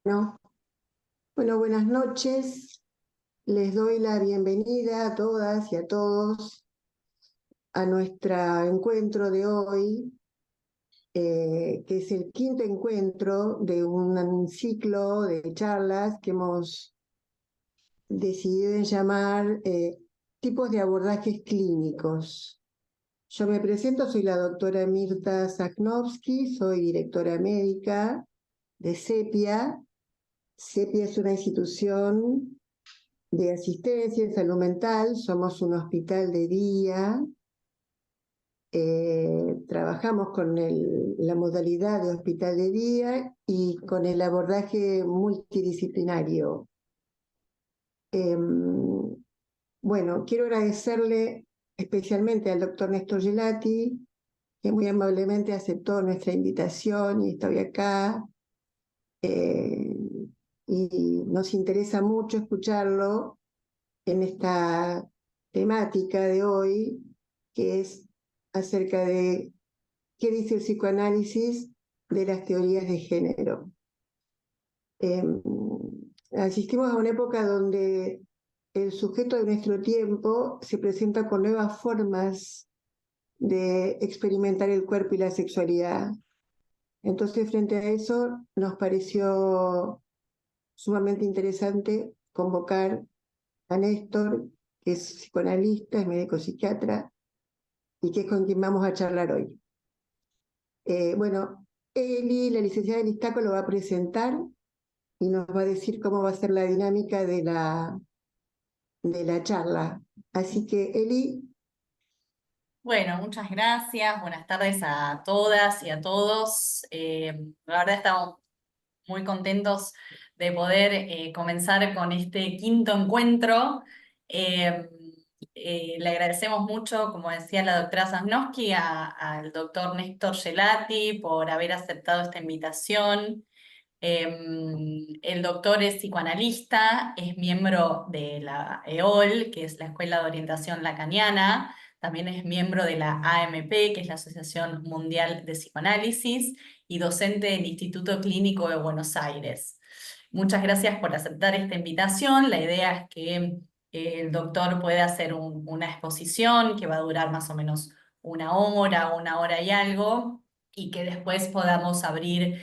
No. Bueno, buenas noches. Les doy la bienvenida a todas y a todos a nuestro encuentro de hoy, que es el quinto encuentro de un ciclo de charlas que hemos decidido en llamar tipos de abordajes clínicos. Yo me presento, soy la doctora Mirta Sachnowsky, soy directora médica de CEPIA. CEPIA es una institución de asistencia en salud mental, somos un hospital de día, trabajamos con la modalidad de hospital de día y con el abordaje multidisciplinario. Bueno, quiero agradecerle especialmente al doctor Néstor Gelati, que muy amablemente aceptó nuestra invitación y estoy acá. eh, y nos interesa mucho escucharlo en esta temática de hoy, que es acerca de qué dice el psicoanálisis de las teorías de género. Eh, Asistimos a una época donde el sujeto de nuestro tiempo se presenta con nuevas formas de experimentar el cuerpo y la sexualidad. Entonces, frente a eso, nos pareció sumamente interesante convocar a Néstor, que es psicoanalista, es médico psiquiatra, y que es con quien vamos a charlar hoy. Bueno, Eli, la licenciada Listaco, lo va a presentar y nos va a decir cómo va a ser la dinámica de la charla. Así que, Eli, Bueno, muchas gracias. Buenas tardes a todas y a todos. La verdad estamos muy contentos de poder comenzar con este quinto encuentro. Eh, Le agradecemos mucho, como decía la doctora Sosnowski, al doctor Néstor Gelati por haber aceptado esta invitación. El doctor es psicoanalista, es miembro de la EOL, que es la Escuela de Orientación Lacaniana, también es miembro de la AMP, que es la Asociación Mundial de Psicoanálisis, y docente del Instituto Clínico de Buenos Aires. Muchas gracias por aceptar esta invitación. La idea es que el doctor pueda hacer una exposición que va a durar más o menos una hora y algo, y que después podamos abrir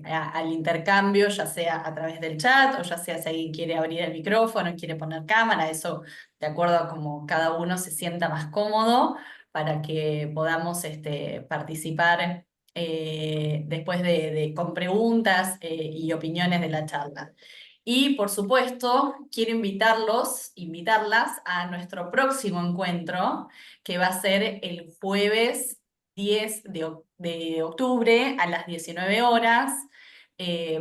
al intercambio, ya sea a través del chat o ya sea si alguien quiere abrir el micrófono, quiere poner cámara, eso de acuerdo a cómo cada uno se sienta más cómodo para que podamos participar después con preguntas y opiniones de la charla. Y por supuesto, quiero invitarlas a nuestro próximo encuentro, que va a ser el jueves 10 de octubre a las 19 horas.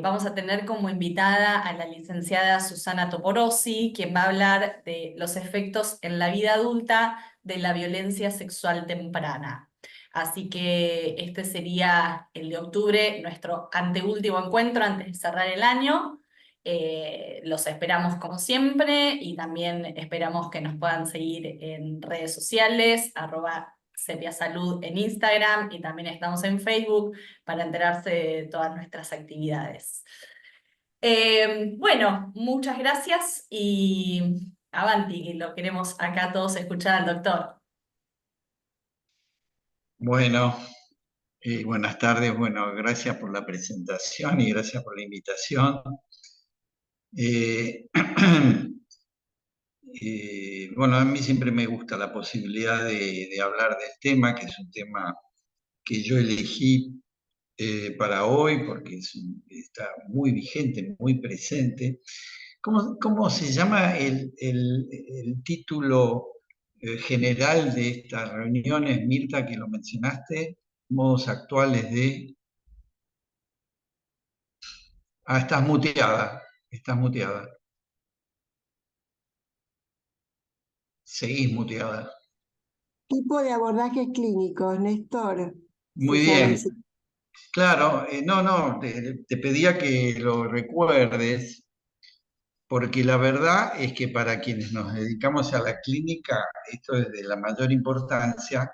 Vamos a tener como invitada a la licenciada Susana Toporossi, quien va a hablar de los efectos en la vida adulta de la violencia sexual temprana. Así que este sería el de octubre, nuestro anteúltimo encuentro antes de cerrar el año. Los esperamos como siempre y también esperamos que nos puedan seguir en redes sociales, @sepiasalud en Instagram, y también estamos en Facebook para enterarse de todas nuestras actividades. Bueno, muchas gracias y avanti, que lo queremos acá todos escuchar al doctor. Bueno, buenas tardes. Bueno, gracias por la presentación y gracias por la invitación. Eh, bueno, a mí siempre me gusta la posibilidad de hablar del tema, que es un tema que yo elegí para hoy porque está muy vigente, muy presente. ¿Cómo se llama el título general de estas reuniones, Mirta, que lo mencionaste? Modos actuales de... Ah, estás muteada, estás muteada. Seguís muteada. tipo de abordajes clínicos, Néstor. Muy Se llama el bien. Claro, no, te pedía que lo recuerdes, porque la verdad es que para quienes nos dedicamos a la clínica, esto es de la mayor importancia,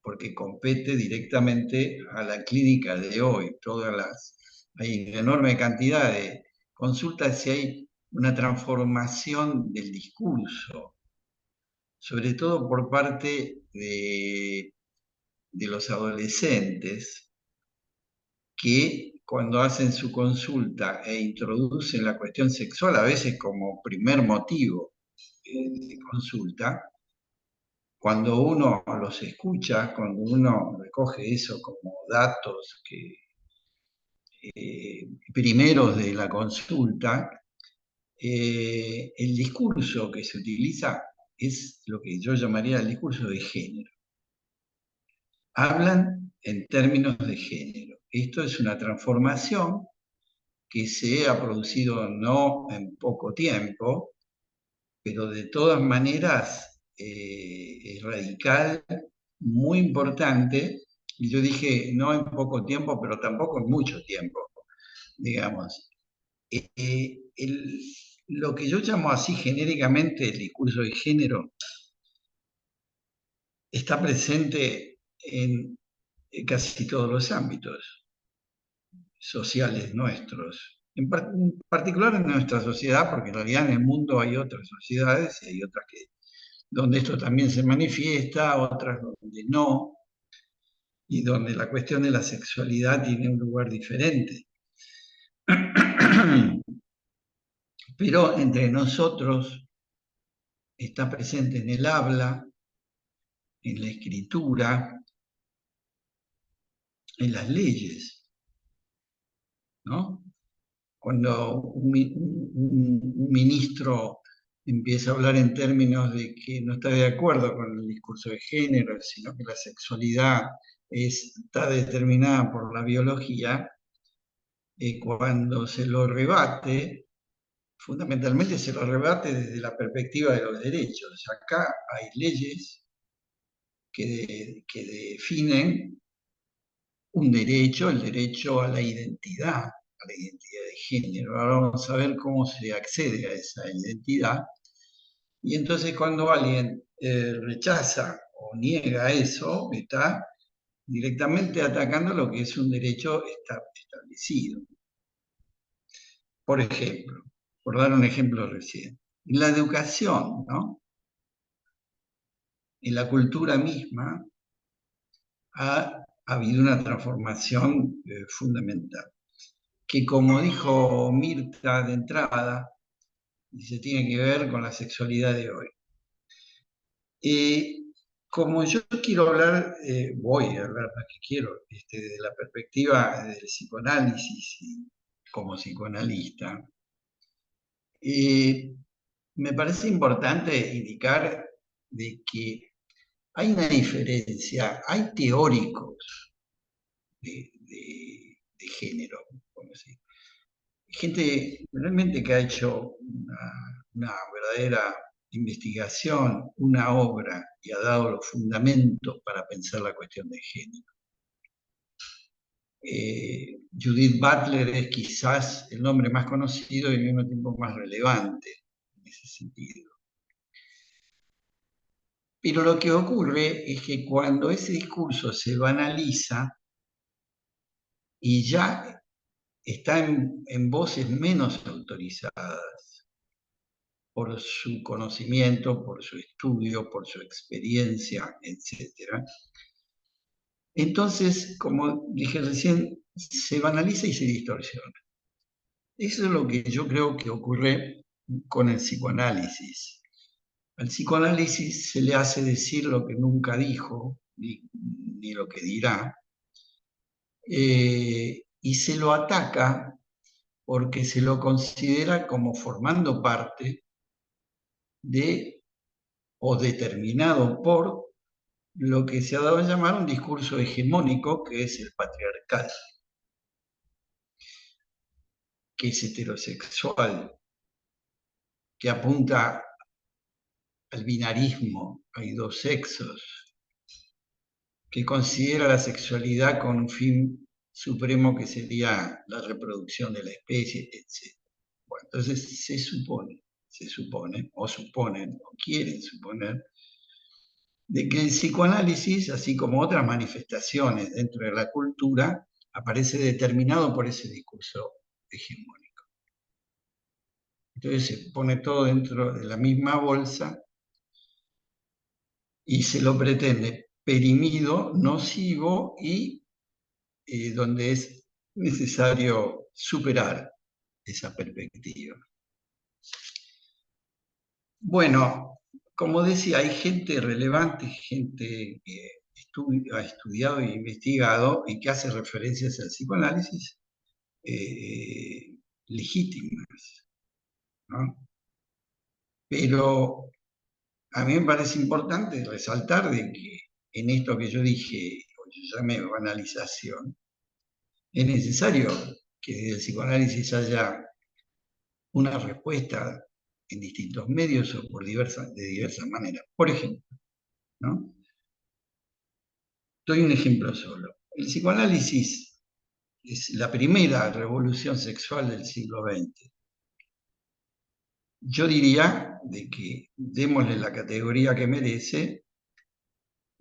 porque compete directamente a la clínica de hoy. Todas hay una enorme cantidad de consultas si hay una transformación del discurso, sobre todo por parte de los adolescentes, que cuando hacen su consulta e introducen la cuestión sexual, a veces como primer motivo de consulta, cuando uno los escucha, cuando uno recoge eso como datos primeros de la consulta, el discurso que se utiliza es lo que yo llamaría el discurso de género. Hablan en términos de género. Esto es una transformación que se ha producido no en poco tiempo, pero de todas maneras es radical, muy importante, y yo dije no en poco tiempo, pero tampoco en mucho tiempo, digamos. Lo que yo llamo así genéricamente el discurso de género está presente en casi todos los ámbitos sociales nuestros, en particular en nuestra sociedad, porque en realidad en el mundo hay otras sociedades y hay otras donde esto también se manifiesta, otras donde no, y donde la cuestión de la sexualidad tiene un lugar diferente. Pero entre nosotros está presente en el habla, en la escritura, en las leyes, ¿no? Cuando un ministro empieza a hablar en términos de que no está de acuerdo con el discurso de género, sino que la sexualidad está determinada por la biología, cuando se lo rebate, fundamentalmente se lo rebate desde la perspectiva de los derechos. Acá hay leyes que definen un derecho, el derecho a la identidad de género. Ahora vamos a ver cómo se accede a esa identidad. Y entonces cuando alguien rechaza o niega eso, está directamente atacando lo que es un derecho establecido. Por ejemplo, por dar un ejemplo recién, en la educación, ¿no? En la cultura misma ha habido una transformación fundamental, que como dijo Mirta de entrada, se tiene que ver con la sexualidad de hoy. Como yo quiero hablar, voy a hablar más que quiero, desde la perspectiva del psicoanálisis y como psicoanalista, me parece importante indicar de que hay una diferencia, hay teóricos de género, gente realmente que ha hecho una verdadera investigación, una obra, y ha dado los fundamentos para pensar la cuestión de género. Judith Butler es quizás el nombre más conocido y al mismo tiempo más relevante en ese sentido. Pero lo que ocurre es que cuando ese discurso se banaliza y ya está en voces menos autorizadas por su conocimiento, por su estudio, por su experiencia, etc. Entonces, como dije recién, se banaliza y se distorsiona. Eso es lo que yo creo que ocurre con el psicoanálisis. Al psicoanálisis se le hace decir lo que nunca dijo, ni lo que dirá, y se lo ataca porque se lo considera como formando parte de o determinado por lo que se ha dado a llamar un discurso hegemónico, que es el patriarcal, que es heterosexual, que apunta al binarismo, hay dos sexos, que considera la sexualidad con un fin supremo que sería la reproducción de la especie, etc. Bueno, entonces se supone, o suponen, o quieren suponer, de que el psicoanálisis, así como otras manifestaciones dentro de la cultura, aparece determinado por ese discurso hegemónico. Entonces se pone todo dentro de la misma bolsa y se lo pretende perimido, nocivo y donde es necesario superar esa perspectiva. Bueno, como decía, hay gente relevante, gente que ha estudiado e investigado y que hace referencias al psicoanálisis legítimas, ¿no? Pero a mí me parece importante resaltar de que en esto que yo dije, o yo llamé banalización, es necesario que desde el psicoanálisis haya una respuesta en distintos medios o de diversas maneras. Por ejemplo, ¿no? Doy un ejemplo solo. El psicoanálisis es la primera revolución sexual del siglo XX. Yo diría de que démosle la categoría que merece.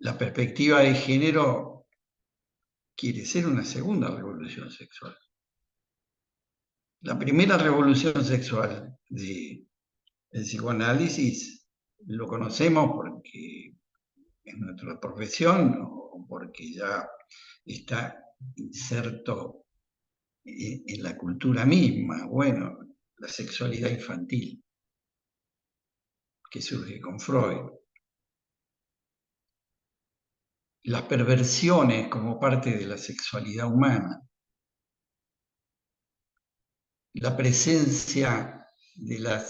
La perspectiva de género quiere ser una segunda revolución sexual. La primera revolución sexual del psicoanálisis lo conocemos porque es nuestra profesión o porque ya está inserto en la cultura misma. Bueno, la sexualidad infantil, que surge con Freud. Las perversiones como parte de la sexualidad humana. La presencia de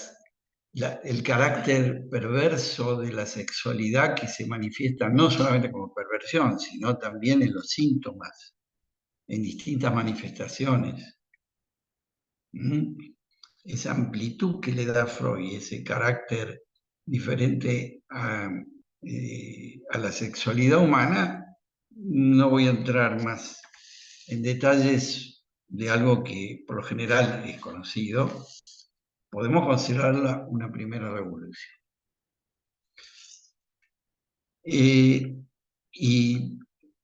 el carácter perverso de la sexualidad que se manifiesta no solamente como perversión, sino también en los síntomas, en distintas manifestaciones. Esa amplitud que le da Freud, ese carácter diferente a la sexualidad humana, no voy a entrar más en detalles de algo que por lo general es conocido. Podemos considerarla una primera revolución. Y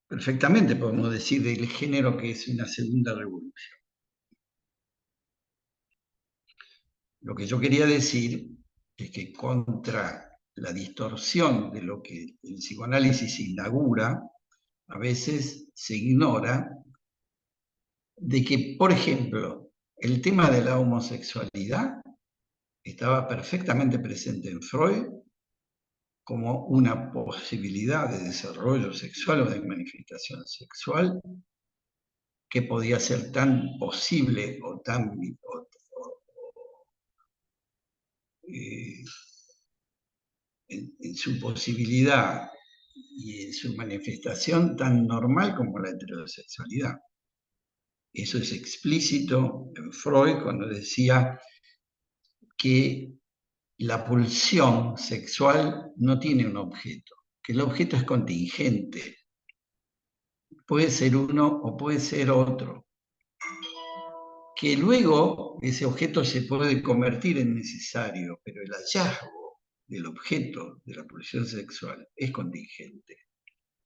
perfectamente podemos decir del género que es una segunda revolución. Lo que yo quería decir es que contra la distorsión de lo que el psicoanálisis inaugura, a veces se ignora de que, por ejemplo, el tema de la homosexualidad estaba perfectamente presente en Freud como una posibilidad de desarrollo sexual o de manifestación sexual que podía ser tan posible o tan en su posibilidad y en su manifestación tan normal como la heterosexualidad. Eso es explícito en Freud cuando decía que la pulsión sexual no tiene un objeto, que el objeto es contingente. Puede ser uno o puede ser otro. Que luego ese objeto se puede convertir en necesario, pero el hallazgo del objeto de la pulsión sexual es contingente.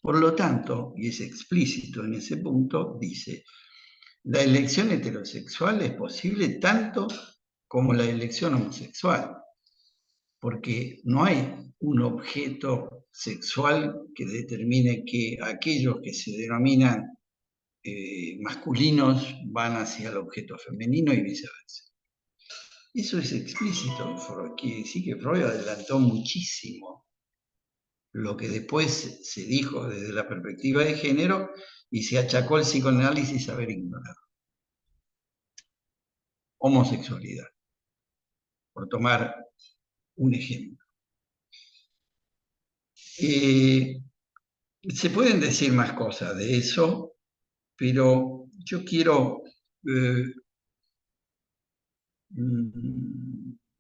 Por lo tanto, y es explícito en ese punto, dice, la elección heterosexual es posible tanto como la elección homosexual, porque no hay un objeto sexual que determine que aquellos que se denominan masculinos van hacia el objeto femenino y viceversa. Eso es explícito en Freud, quiere decir que Freud adelantó muchísimo lo que después se dijo desde la perspectiva de género y se achacó al psicoanálisis haber ignorado. Homosexualidad, por tomar un ejemplo. Se pueden decir más cosas de eso, pero yo quiero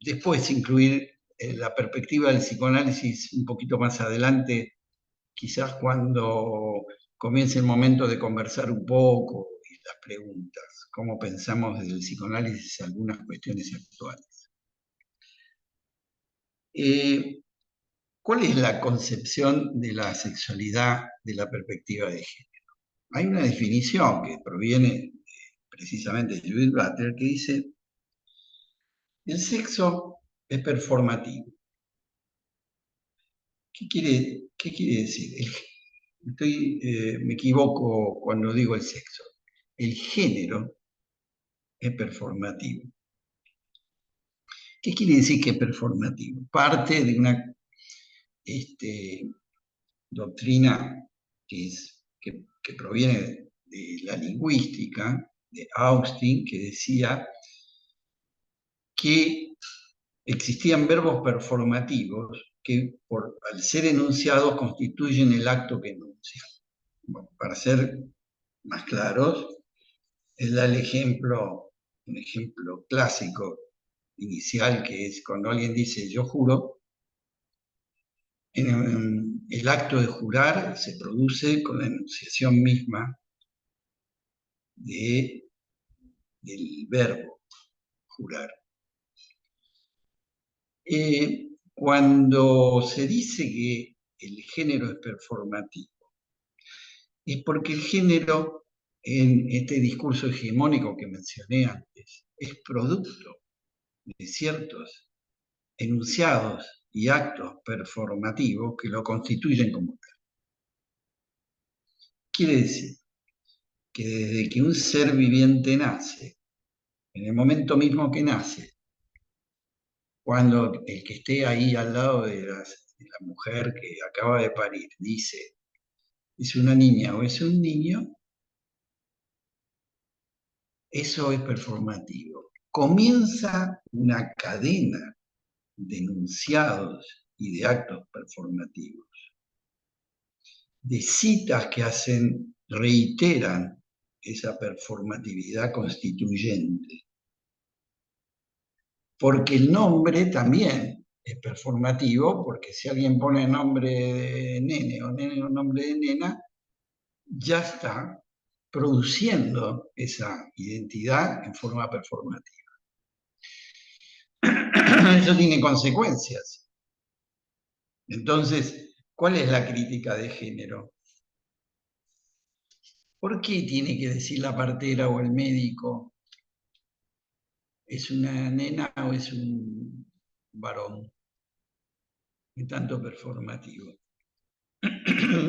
después incluir la perspectiva del psicoanálisis un poquito más adelante, quizás cuando comience el momento de conversar un poco y las preguntas, cómo pensamos desde el psicoanálisis algunas cuestiones actuales. ¿Cuál es la concepción de la sexualidad de la perspectiva de género? hay una definición que proviene precisamente de Judith Butler que dice, el sexo es performativo. ¿Qué quiere decir? Me equivoco cuando digo el sexo. El género es performativo. ¿Qué quiere decir que es performativo? Parte de una doctrina que proviene de la lingüística, de Austin, que decía que existían verbos performativos que al ser enunciados constituyen el acto que enuncian. Bueno, para ser más claros, él da un ejemplo clásico inicial, que es cuando alguien dice yo juro. El acto de jurar se produce con la enunciación misma del verbo jurar. Cuando se dice que el género es performativo, es porque el género, en este discurso hegemónico que mencioné antes, es producto de ciertos enunciados y actos performativos que lo constituyen como tal. Quiere decir que desde que un ser viviente nace, en el momento mismo que nace, cuando el que esté ahí al lado de la mujer que acaba de parir dice, ¿es una niña o es un niño? Eso es performativo. Comienza una cadena de enunciados y de actos performativos, de citas que reiteran esa performatividad constituyente. Porque el nombre también es performativo, porque si alguien pone nombre de nene o nombre de nena, ya está produciendo esa identidad en forma performativa. Eso tiene consecuencias. Entonces, ¿cuál es la crítica de género? ¿Por qué tiene que decir la partera o el médico es una nena o es un varón? Es tanto performativo.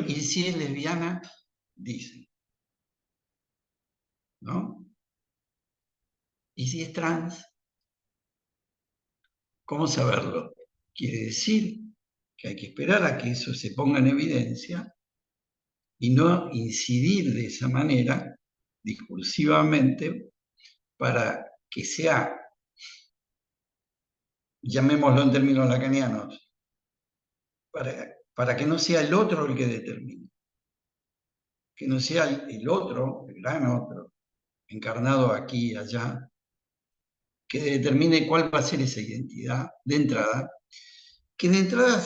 Y si es lesbiana, dice, ¿no? Y si es trans, ¿cómo saberlo? Quiere decir que hay que esperar a que eso se ponga en evidencia y no incidir de esa manera discursivamente para que sea, llamémoslo en términos lacanianos, para que no sea el otro el que determine, que no sea el otro, el gran otro, encarnado aquí y allá, que determine cuál va a ser esa identidad de entrada, que de entrada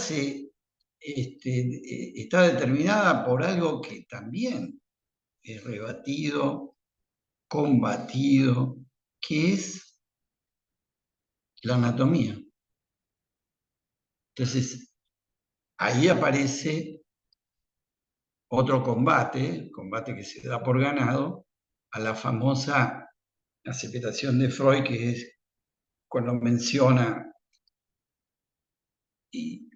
está determinada por algo que también es rebatido, combatido, que es la anatomía. Entonces, ahí aparece otro combate, el combate que se da por ganado, a la famosa aceptación de Freud, que es cuando menciona y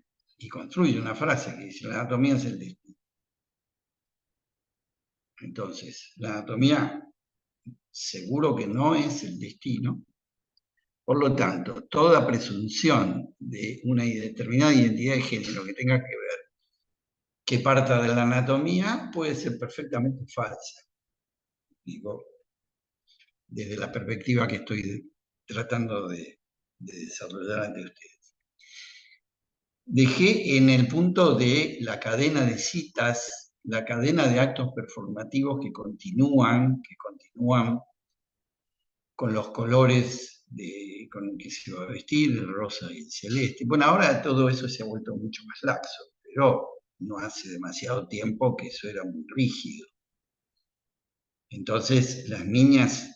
construye una frase que dice, la anatomía es el destino. Entonces, la anatomía seguro que no es el destino. Por lo tanto, toda presunción de una determinada identidad de género que tenga que ver, que parta de la anatomía, puede ser perfectamente falsa. Digo, desde la perspectiva que estoy tratando de desarrollar ante ustedes. Dejé en el punto de la cadena de citas, la cadena de actos performativos que continúan con los colores con que se va a vestir, el rosa y el celeste. Bueno, ahora todo eso se ha vuelto mucho más laxo, pero no hace demasiado tiempo que eso era muy rígido. Entonces las niñas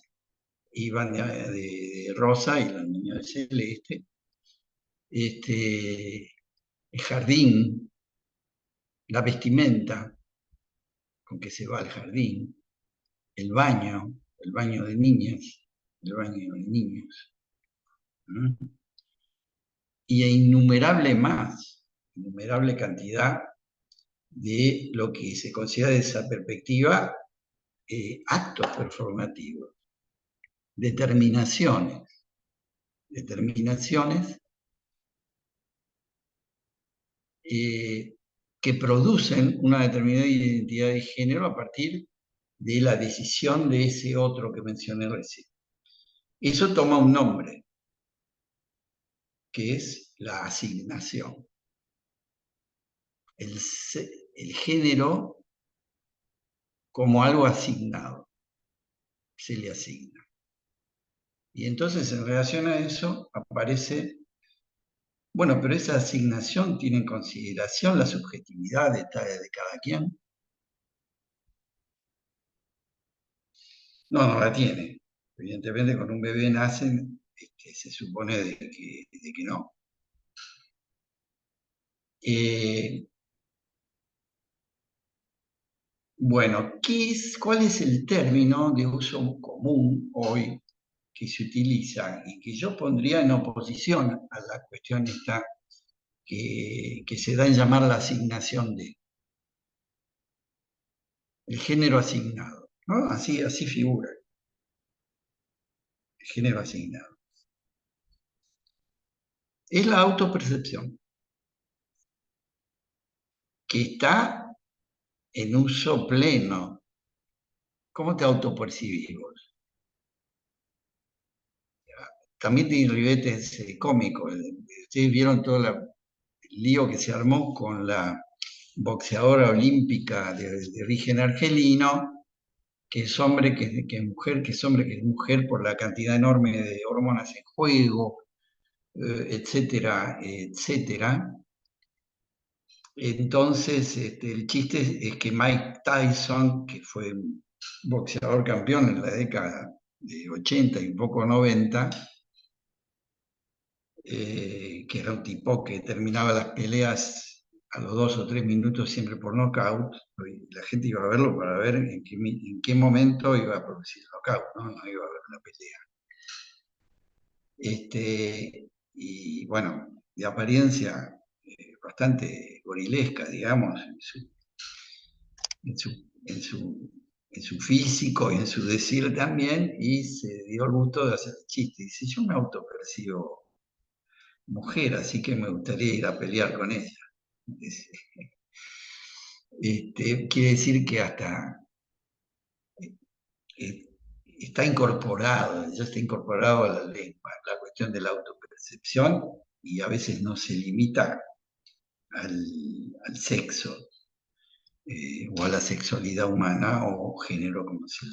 iban de rosa y los niños de celeste. El jardín, la vestimenta con que se va al jardín, el baño de niñas, el baño de niños, ¿no? Y innumerable cantidad de lo que se considera desde esa perspectiva actos performativos, determinaciones que producen una determinada identidad de género a partir de la decisión de ese otro que mencioné recién. Eso toma un nombre, que es la asignación. El género como algo asignado, se le asigna. Y entonces en relación a eso aparece, bueno, pero esa asignación tiene en consideración la subjetividad de cada quien. No la tiene. Evidentemente, con un bebé nacen, se supone de que no. Bueno, ¿cuál es el término de uso común hoy que se utiliza y que yo pondría en oposición a la cuestión esta que se da en llamar la asignación de el género asignado, ¿no? Así figura, el género asignado. Es la autopercepción, que está en uso pleno. ¿Cómo te autopercibís vos? También tiene ribetes cómicos. Ustedes vieron todo el lío que se armó con la boxeadora olímpica de origen argelino, que es hombre, que es mujer, que es hombre, que es mujer, por la cantidad enorme de hormonas en juego, etcétera, etcétera. Entonces, el chiste es que Mike Tyson, que fue un boxeador campeón en la década de 80 y un poco 90, que era un tipo que terminaba las peleas a los 2 o 3 minutos siempre por nocaut, y la gente iba a verlo para ver en qué momento iba a producir el nocaut, ¿no? No iba a haber una pelea. Y bueno, de apariencia bastante gorilesca, digamos, en su físico y en su decir también, y se dio el gusto de hacer chistes. Dice, yo me autopercibo mujer, así que me gustaría ir a pelear con ella. Quiere decir que hasta está incorporado, ya está incorporado a la lengua, la cuestión de la autopercepción, y a veces no se limita al sexo o a la sexualidad humana o género, como se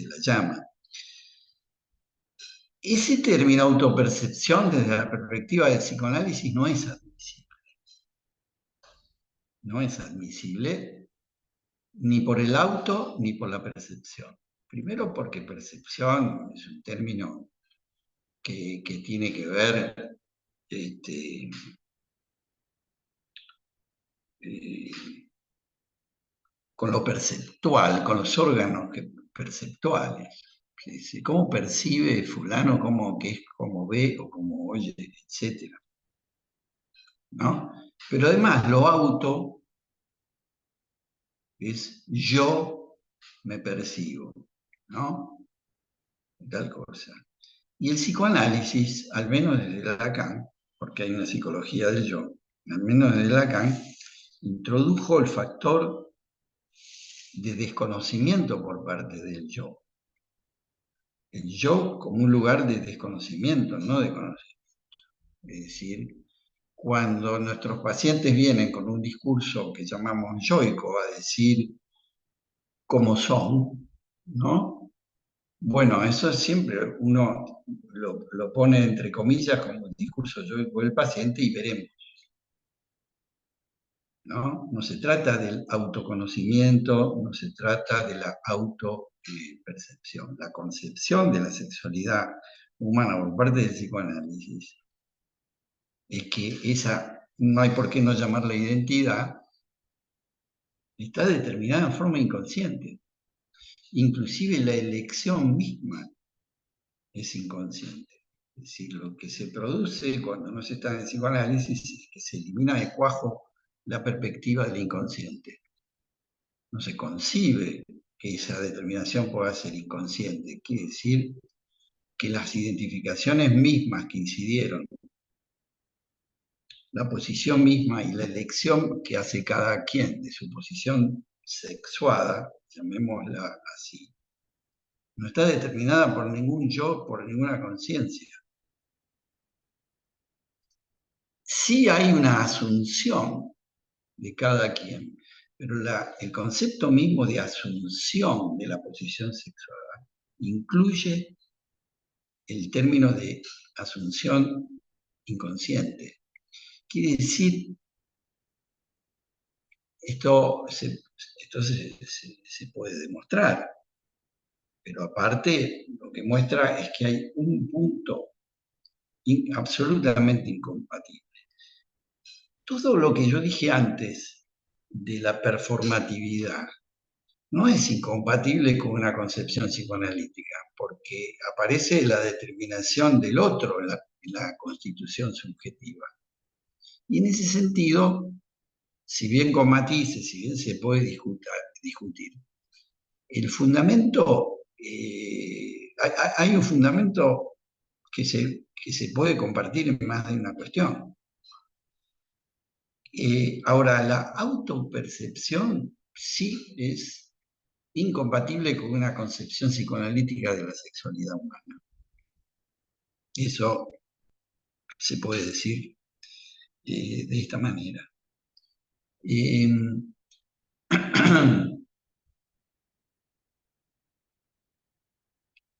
la llama. Ese término autopercepción desde la perspectiva del psicoanálisis no es admisible. No es admisible ni por el auto ni por la percepción. Primero porque percepción es un término que tiene que ver con lo perceptual, con los órganos perceptuales. ¿Cómo percibe fulano, cómo ve o cómo oye, etcétera? ¿No? Pero además lo auto es yo me percibo, ¿no? Tal cosa. Y el psicoanálisis, al menos desde Lacan, porque hay una psicología del yo, al menos desde Lacan, introdujo el factor de desconocimiento por parte del yo. El yo como un lugar de desconocimiento, no de conocimiento. Es decir, cuando nuestros pacientes vienen con un discurso que llamamos yoico, a decir cómo son, ¿no? Bueno, eso siempre uno lo pone entre comillas como el discurso yoico del paciente y veremos, ¿no? No se trata del autoconocimiento, no se trata de la autopercepción. La concepción de la sexualidad humana por parte del psicoanálisis es que esa, no hay por qué no llamarla identidad, está determinada en forma inconsciente. inclusive la elección misma es inconsciente. Es decir, lo que se produce cuando no se está en el psicoanálisis es que se elimina de cuajo la perspectiva del inconsciente. No se concibe que esa determinación pueda ser inconsciente. Quiere decir que las identificaciones mismas que incidieron, la posición misma y la elección que hace cada quien de su posición sexuada, llamémosla así, no está determinada por ningún yo, por ninguna conciencia. Sí hay una asunción de cada quien, pero el concepto mismo de asunción de la posición sexual incluye el término de asunción inconsciente. Quiere decir, esto se puede demostrar, pero aparte lo que muestra es que hay un punto absolutamente incompatible. Todo lo que yo dije antes de la performatividad no es incompatible con una concepción psicoanalítica, porque aparece la determinación del otro en la constitución subjetiva. Y en ese sentido, si bien con matices, si bien se puede discutir, el fundamento, hay un fundamento que se puede compartir en más de una cuestión. Ahora, la autopercepción sí es incompatible con una concepción psicoanalítica de la sexualidad humana. Eso se puede decir de esta manera.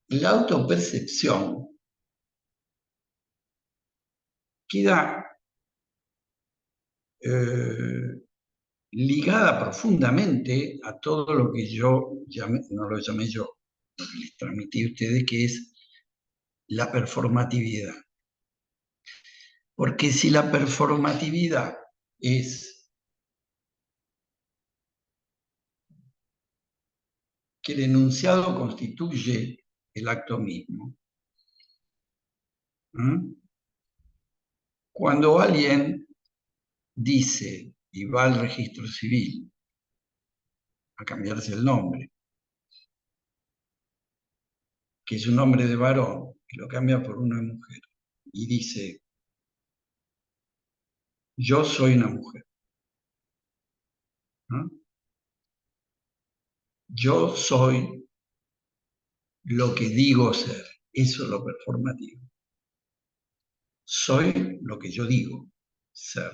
La autopercepción queda ligada profundamente a todo lo que yo no lo llamé yo, lo que les transmití a ustedes, que es la performatividad. Porque si la performatividad es que el enunciado constituye el acto mismo, cuando alguien dice y va al registro civil a cambiarse el nombre, que es un nombre de varón, y lo cambia por una mujer, y dice, yo soy una mujer. Yo soy lo que digo ser. Eso es lo performativo. Soy lo que yo digo ser.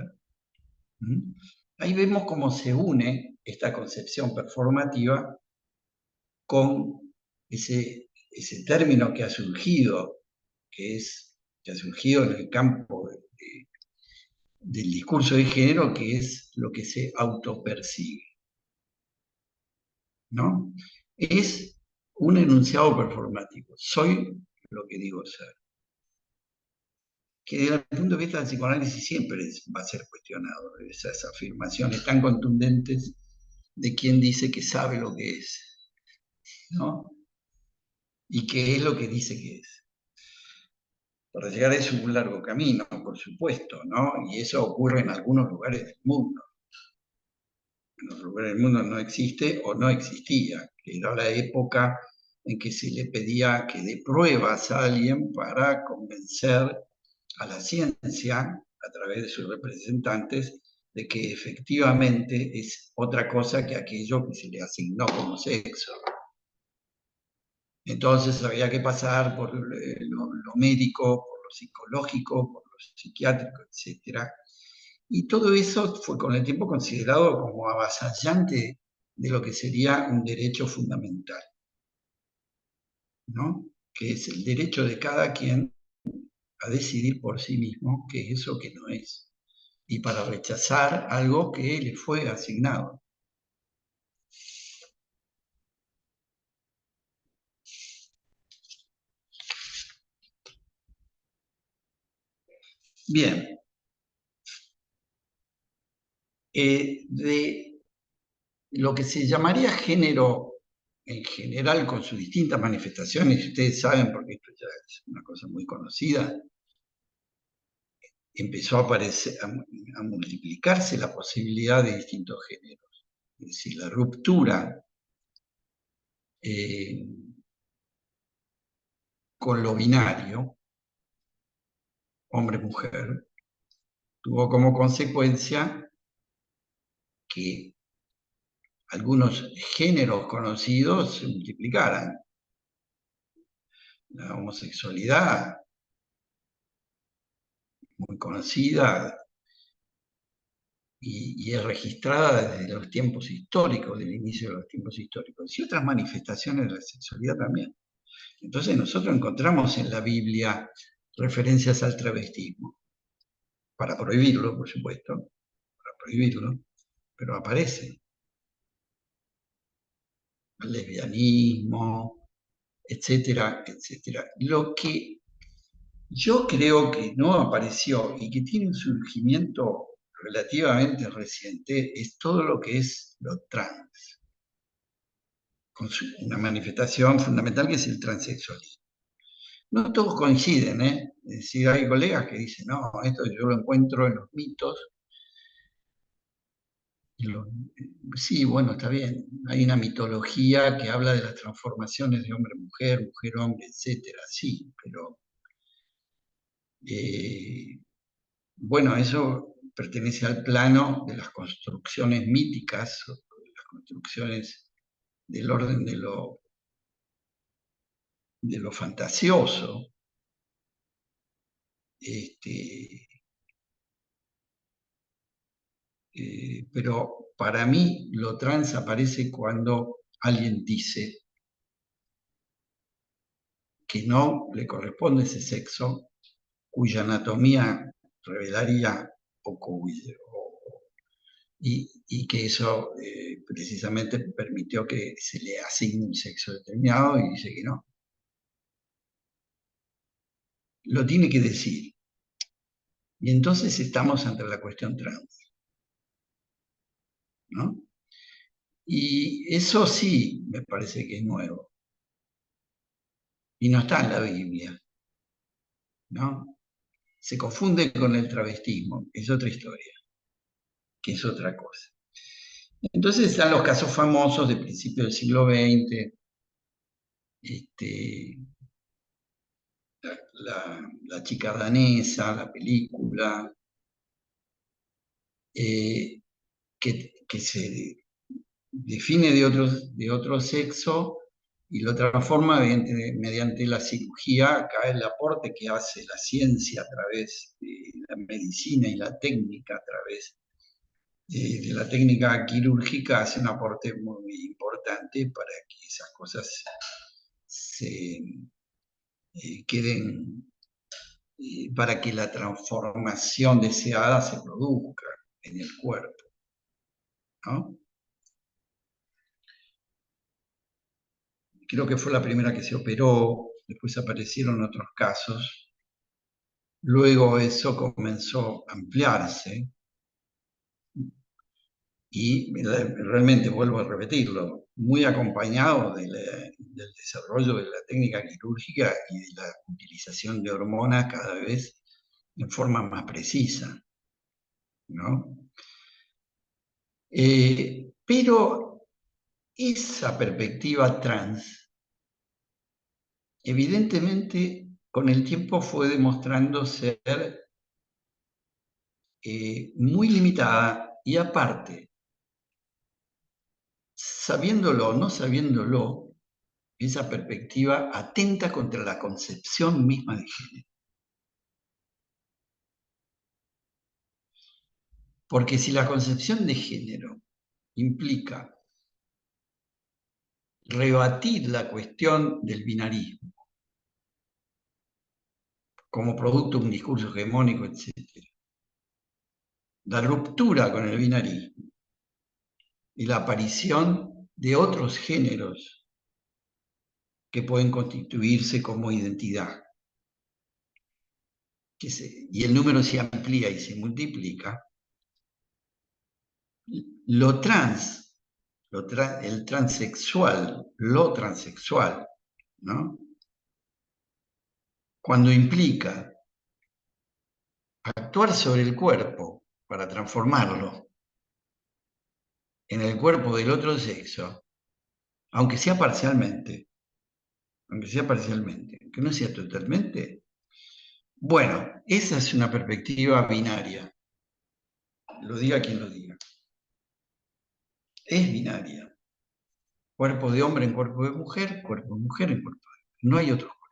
Ahí vemos cómo se une esta concepción performativa con ese término que ha surgido, que ha surgido en el campo del discurso de género, que es lo que se autopercibe, ¿no? Es un enunciado performativo. Soy lo que digo ser. Que desde el punto de vista del psicoanálisis siempre va a ser cuestionado, esas afirmaciones tan contundentes de quien dice que sabe lo que es, ¿no? Y qué es lo que dice que es. Para llegar a eso es un largo camino, por supuesto, ¿no? Y eso ocurre en algunos lugares del mundo. En los lugares del mundo no existe o no existía, que era la época en que se le pedía que dé pruebas a alguien para convencer a la ciencia, a través de sus representantes, de que efectivamente es otra cosa que aquello que se le asignó como sexo. Entonces había que pasar por lo médico, por lo psicológico, por lo psiquiátrico, etc. Y todo eso fue con el tiempo considerado como avasallante de lo que sería un derecho fundamental, ¿no? Que es el derecho de cada quien a decidir por sí mismo qué es o qué no es, y para rechazar algo que le fue asignado. Bien. De lo que se llamaría género en general con sus distintas manifestaciones, y ustedes saben, porque esto ya es una cosa muy conocida, empezó a aparecer, a multiplicarse la posibilidad de distintos géneros. Es decir, la ruptura con lo binario, hombre-mujer, tuvo como consecuencia que algunos géneros conocidos se multiplicaran. La homosexualidad, muy conocida y es registrada desde los tiempos históricos, del inicio de los tiempos históricos, y otras manifestaciones de la sexualidad también. Entonces nosotros encontramos en la Biblia referencias al travestismo, para prohibirlo, por supuesto, para prohibirlo, pero aparece el lesbianismo, etcétera, etcétera. Lo que yo creo que no apareció y que tiene un surgimiento relativamente reciente es todo lo que es lo trans, con una manifestación fundamental que es el transexualismo. No todos coinciden, ¿eh? Es decir, hay colegas que dicen, no, esto yo lo encuentro en los mitos. Sí, bueno, está bien. Hay una mitología que habla de las transformaciones de hombre-mujer, mujer-hombre, etcétera, sí, pero bueno, eso pertenece al plano de las construcciones míticas, o de las construcciones del orden de lo fantasioso. Pero para mí lo trans aparece cuando alguien dice que no le corresponde ese sexo, cuya anatomía revelaría y que eso precisamente permitió que se le asigne un sexo determinado y dice que no. Lo tiene que decir. Y entonces estamos ante la cuestión trans, ¿no? Y eso sí me parece que es nuevo. Y no está en la Biblia, ¿no? Se confunde con el travestismo, es otra historia, que es otra cosa. Entonces están los casos famosos de principios del siglo XX, la chica danesa, la película, que se define de otro sexo y lo transforma mediante la cirugía. Acá el aporte que hace la ciencia a través de la medicina y la técnica, a través de la técnica quirúrgica, hace un aporte muy importante para que esas cosas se queden, para que la transformación deseada se produzca en el cuerpo, ¿no? Creo que fue la primera que se operó, después aparecieron otros casos, luego eso comenzó a ampliarse y realmente, vuelvo a repetirlo, muy acompañado del desarrollo de la técnica quirúrgica y de la utilización de hormonas cada vez en forma más precisa, ¿no? Pero esa perspectiva trans, evidentemente, con el tiempo fue demostrando ser muy limitada y aparte, sabiéndolo o no sabiéndolo, esa perspectiva atenta contra la concepción misma de género. Porque si la concepción de género implica rebatir la cuestión del binarismo como producto de un discurso hegemónico, etc., la ruptura con el binarismo y la aparición de otros géneros que pueden constituirse como identidad, y el número se amplía y se multiplica, lo trans el transexual, lo transexual, ¿no? Cuando implica actuar sobre el cuerpo para transformarlo en el cuerpo del otro sexo, aunque sea parcialmente, que no sea totalmente. Bueno, esa es una perspectiva binaria, lo diga quien lo diga. Es binaria. Cuerpo de hombre en cuerpo de mujer en cuerpo de mujer. No hay otros cuerpos.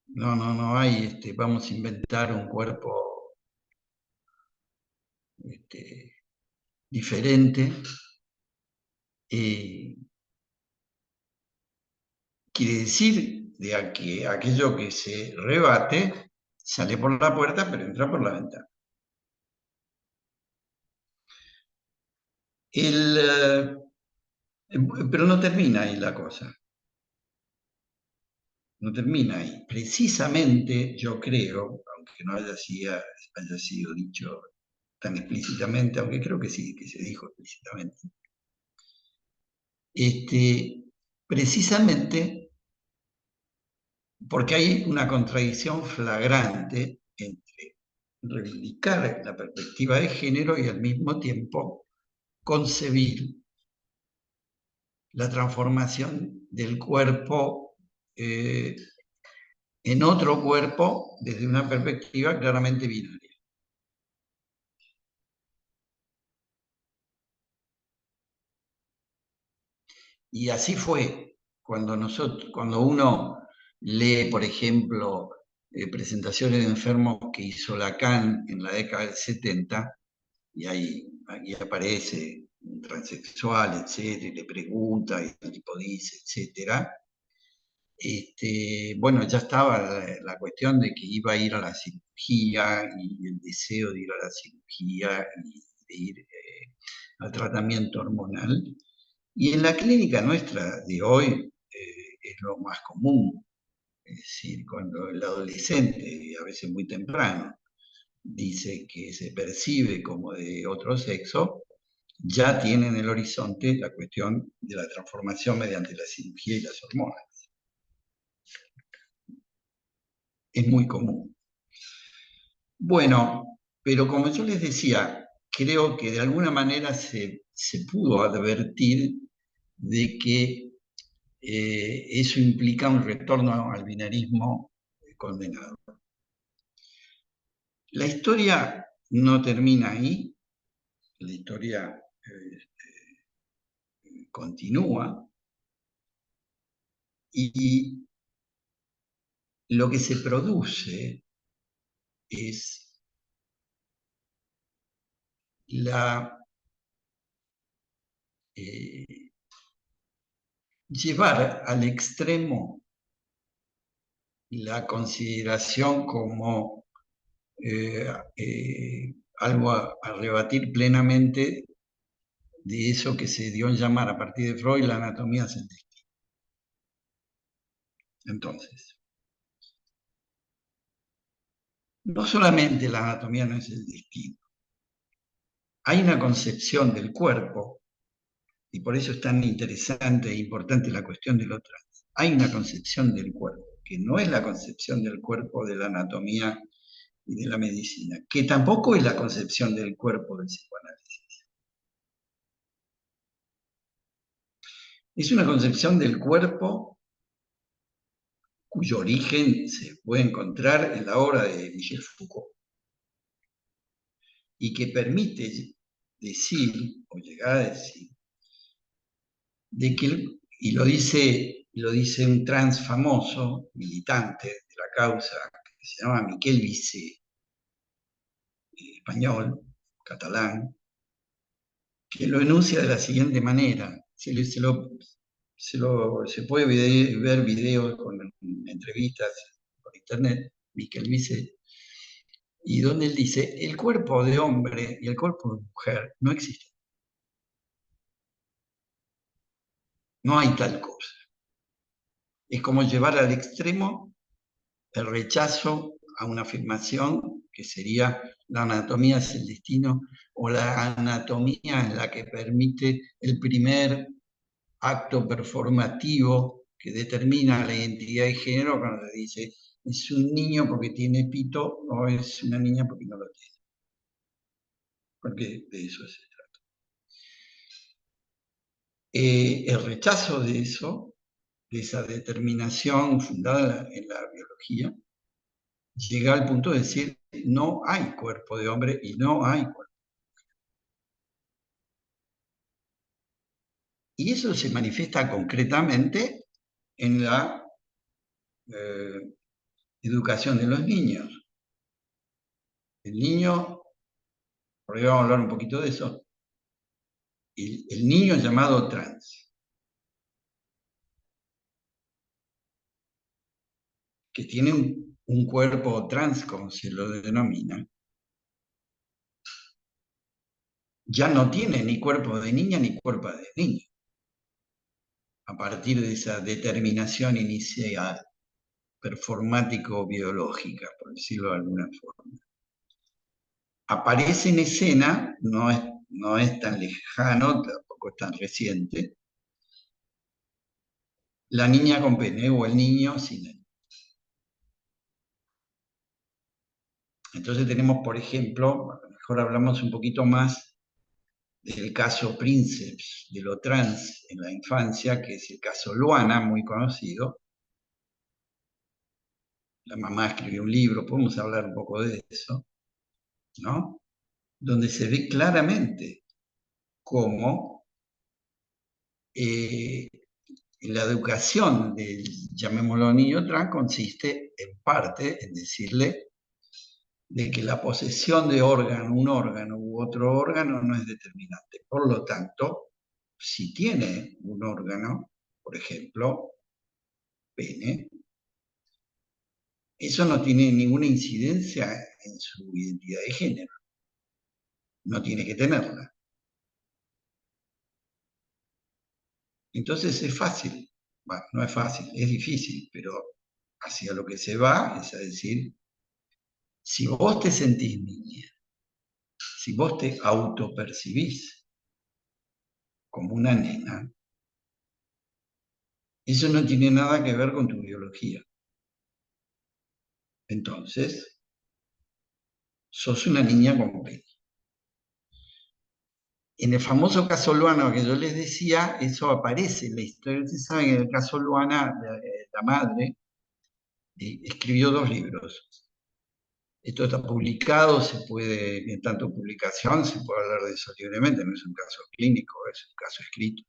No hay, vamos a inventar un cuerpo diferente. Quiere decir de que aquello que se rebate sale por la puerta, pero entra por la ventana. Pero no termina ahí la cosa. No termina ahí. Precisamente yo creo, aunque no haya sido dicho tan explícitamente, aunque creo que sí, que se dijo explícitamente, precisamente porque hay una contradicción flagrante entre reivindicar la perspectiva de género y al mismo tiempo concebir la transformación del cuerpo en otro cuerpo desde una perspectiva claramente binaria. Y así fue cuando uno lee, por ejemplo, presentaciones de enfermos que hizo Lacan en la década del 70, y ahí aparece un transexual, etcétera, y le pregunta, y el tipo dice, etcétera. Bueno, ya estaba la cuestión de que iba a ir a la cirugía y el deseo de ir a la cirugía y de ir al tratamiento hormonal. Y en la clínica nuestra de hoy es lo más común, es decir, cuando el adolescente, y a veces muy temprano, dice que se percibe como de otro sexo, ya tiene en el horizonte la cuestión de la transformación mediante la cirugía y las hormonas. Es muy común. Bueno, pero como yo les decía, creo que de alguna manera se pudo advertir de que eso implica un retorno al binarismo condenado. La historia no termina ahí, la historia continúa y lo que se produce es llevar al extremo la consideración como algo a rebatir plenamente de eso que se dio en llamar a partir de Freud la anatomía del destino. Entonces, no solamente la anatomía no es el destino, hay una concepción del cuerpo, y por eso es tan interesante e importante la cuestión de lo trans. Hay una concepción del cuerpo, que no es la concepción del cuerpo de la anatomía y de la medicina, que tampoco es la concepción del cuerpo del psicoanálisis. Es una concepción del cuerpo cuyo origen se puede encontrar en la obra de Michel Foucault y que permite decir, o llegar a decir, de que, y lo dice un trans famoso, militante de la causa, que se llama Miquel Vicé, español, catalán, que lo enuncia de la siguiente manera. Se puede ver videos con entrevistas por internet, Miquel Vicé, y donde él dice, el cuerpo de hombre y el cuerpo de mujer no existen. No hay tal cosa. Es como llevar al extremo el rechazo a una afirmación que sería: la anatomía es el destino, o la anatomía es la que permite el primer acto performativo que determina la identidad de género, cuando se dice es un niño porque tiene pito o es una niña porque no lo tiene. Porque de eso se trata. El rechazo de eso, de esa determinación fundada en la biología, llega al punto de decir: no hay cuerpo de hombre y no hay cuerpo. Y eso se manifiesta concretamente en la educación de los niños. El niño, por ahí vamos a hablar un poquito de eso, el niño llamado trans, que tiene un cuerpo trans, como se lo denomina, ya no tiene ni cuerpo de niña ni cuerpo de niño, a partir de esa determinación inicial, performático-biológica, por decirlo de alguna forma. Aparece en escena, no es tan lejano, tampoco es tan reciente, la niña con pene o el niño sin él. Entonces tenemos, por ejemplo, a lo mejor hablamos un poquito más del caso Princeps de lo trans en la infancia, que es el caso Luana, muy conocido. La mamá escribió un libro, podemos hablar un poco de eso, ¿no? Donde se ve claramente cómo la educación del, llamémoslo, niño trans consiste en parte en decirle de que la posesión de un órgano u otro órgano no es determinante. Por lo tanto, si tiene un órgano, por ejemplo, pene, eso no tiene ninguna incidencia en su identidad de género. No tiene que tenerla. Entonces es fácil. Bueno, no es fácil, es difícil, pero hacia lo que se va es a decir: si vos te sentís niña, si vos te autopercibís como una nena, eso no tiene nada que ver con tu biología. Entonces, sos una niña con pene. En el famoso caso Luana que yo les decía, eso aparece en la historia. Ustedes saben que en el caso Luana, la madre escribió 2 libros. Esto está publicado, se puede, en tanto publicación, se puede hablar de eso libremente, no es un caso clínico, es un caso escrito.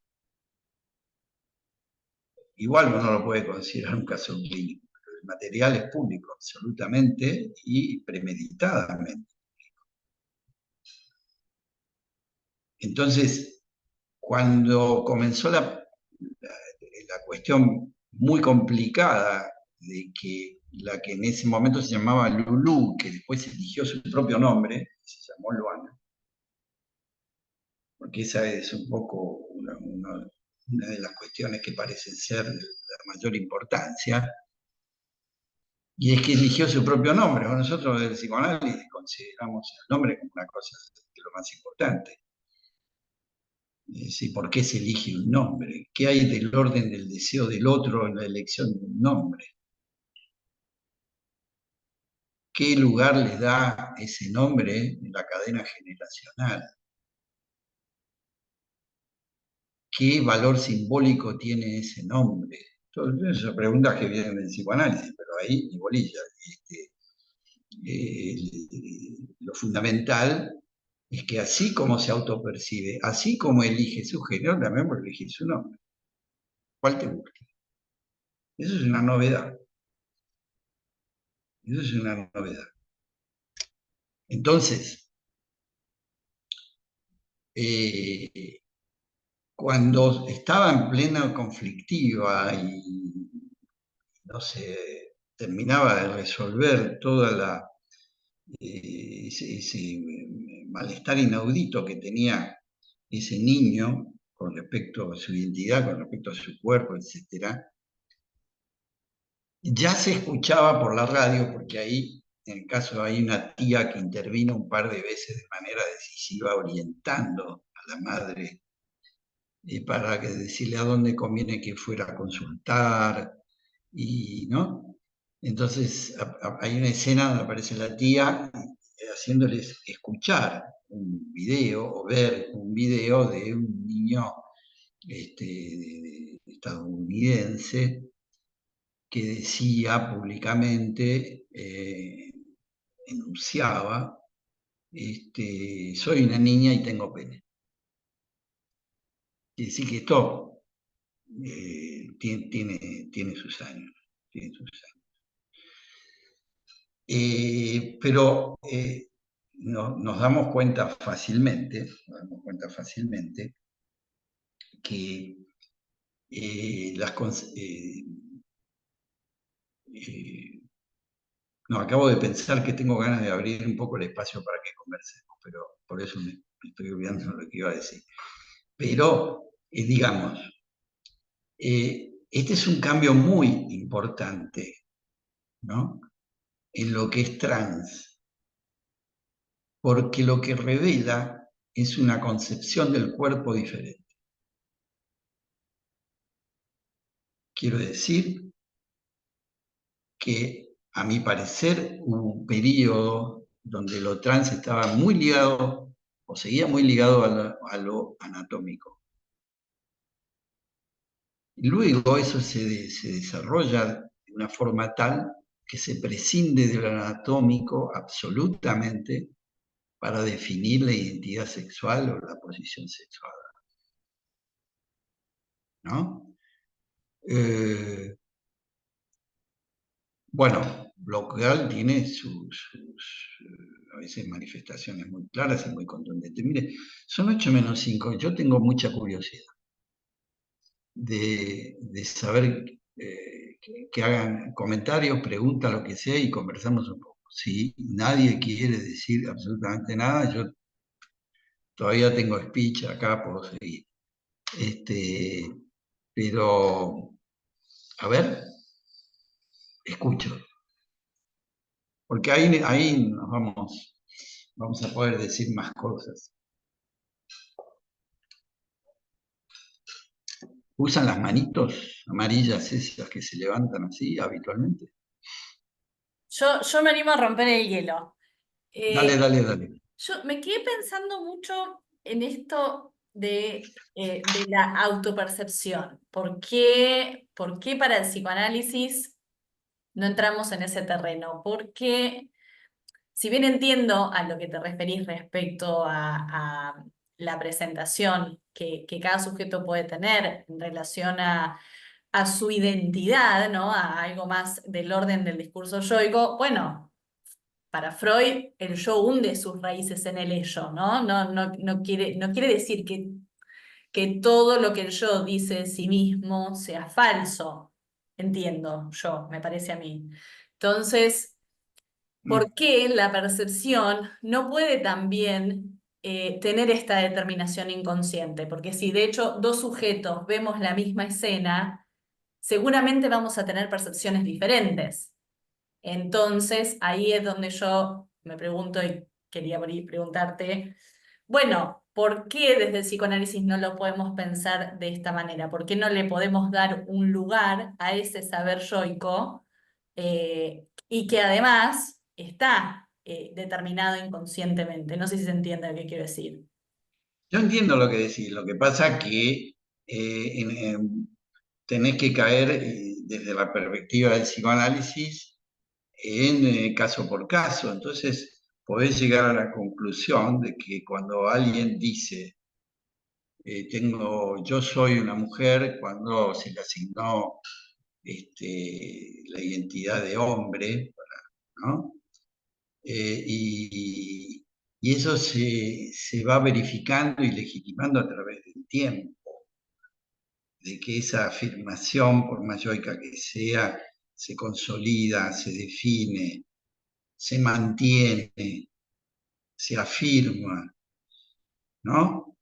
Igual uno no lo puede considerar un caso clínico, pero el material es público, absolutamente y premeditadamente. Entonces, cuando comenzó la cuestión muy complicada de que la que en ese momento se llamaba Lulú, que después eligió su propio nombre, se llamó Luana, porque esa es un poco una de las cuestiones que parecen ser de la mayor importancia, y es que eligió su propio nombre. Nosotros del psicoanálisis consideramos el nombre como una cosa de lo más importante. ¿Por qué se elige un nombre? ¿Qué hay del orden del deseo del otro en la elección de un nombre? ¿Qué lugar le da ese nombre en la cadena generacional? ¿Qué valor simbólico tiene ese nombre? Todas esas preguntas que vienen del psicoanálisis, pero ahí ni bolilla. Lo fundamental es que así como se autopercibe, así como elige su género, también puede elegir su nombre. ¿Cuál te gusta? Eso es una novedad. Eso es una novedad. Entonces, cuando estaba en plena conflictiva y no se terminaba de resolver toda ese malestar inaudito que tenía ese niño con respecto a su identidad, con respecto a su cuerpo, etc., ya se escuchaba por la radio, porque ahí en el caso hay una tía que intervino un par de veces de manera decisiva, orientando a la madre para decirle a dónde conviene que fuera a consultar, y, ¿no? Entonces hay una escena donde aparece la tía haciéndoles escuchar un video o ver un video de un niño estadounidense que decía públicamente, enunciaba, soy una niña y tengo pene. Quiere decir que esto tiene sus años. Tiene sus años. Pero nos damos cuenta fácilmente que no, acabo de pensar que tengo ganas de abrir un poco el espacio para que conversemos, pero por eso me estoy olvidando lo que iba a decir. Pero, digamos, este es un cambio muy importante, ¿no?, en lo que es trans, porque lo que revela es una concepción del cuerpo diferente. Quiero decir que, a mi parecer, hubo un periodo donde lo trans estaba muy ligado, o seguía muy ligado a lo anatómico. Y luego eso se desarrolla de una forma tal que se prescinde de lo anatómico absolutamente para definir la identidad sexual o la posición sexual, ¿no? Bueno, lo cual tiene a veces manifestaciones muy claras y muy contundentes. Mire, son 8:05, yo tengo mucha curiosidad de saber, que hagan comentarios, preguntas, lo que sea, y conversamos un poco. Si nadie quiere decir absolutamente nada, yo todavía tengo speech acá, puedo seguir. Pero, a ver, escucho. Porque ahí nos vamos a poder decir más cosas. ¿Usan las manitos amarillas esas que se levantan así habitualmente? Yo me animo a romper el hielo. Dale, Eh, dale, dale. Yo me quedé pensando mucho en esto de la autopercepción. ¿Por qué para el psicoanálisis no entramos en ese terreno? Porque, si bien entiendo a lo que te referís respecto a la presentación que cada sujeto puede tener en relación a su identidad, ¿no? A algo más del orden del discurso yoico, bueno. Para Freud, el yo hunde sus raíces en el ello, ¿no? No quiere decir que todo lo que el yo dice de sí mismo sea falso. Entiendo yo, me parece a mí. Entonces, ¿por qué la percepción no puede también tener esta determinación inconsciente? Porque si de hecho dos sujetos vemos la misma escena, seguramente vamos a tener percepciones diferentes. Entonces, ahí es donde yo me pregunto y quería preguntarte, bueno, ¿por qué desde el psicoanálisis no lo podemos pensar de esta manera? ¿Por qué no le podemos dar un lugar a ese saber yoico y que además está determinado inconscientemente? No sé si se entiende lo que quiero decir. Yo entiendo lo que decís, lo que pasa que tenés que caer desde la perspectiva del psicoanálisis en caso por caso. Entonces, podés llegar a la conclusión de que cuando alguien dice, yo soy una mujer, cuando se le asignó la identidad de hombre, ¿no? Y eso se va verificando y legitimando a través del tiempo, de que esa afirmación, por más yoica que sea, se consolida, se define, se mantiene, se afirma, ¿no?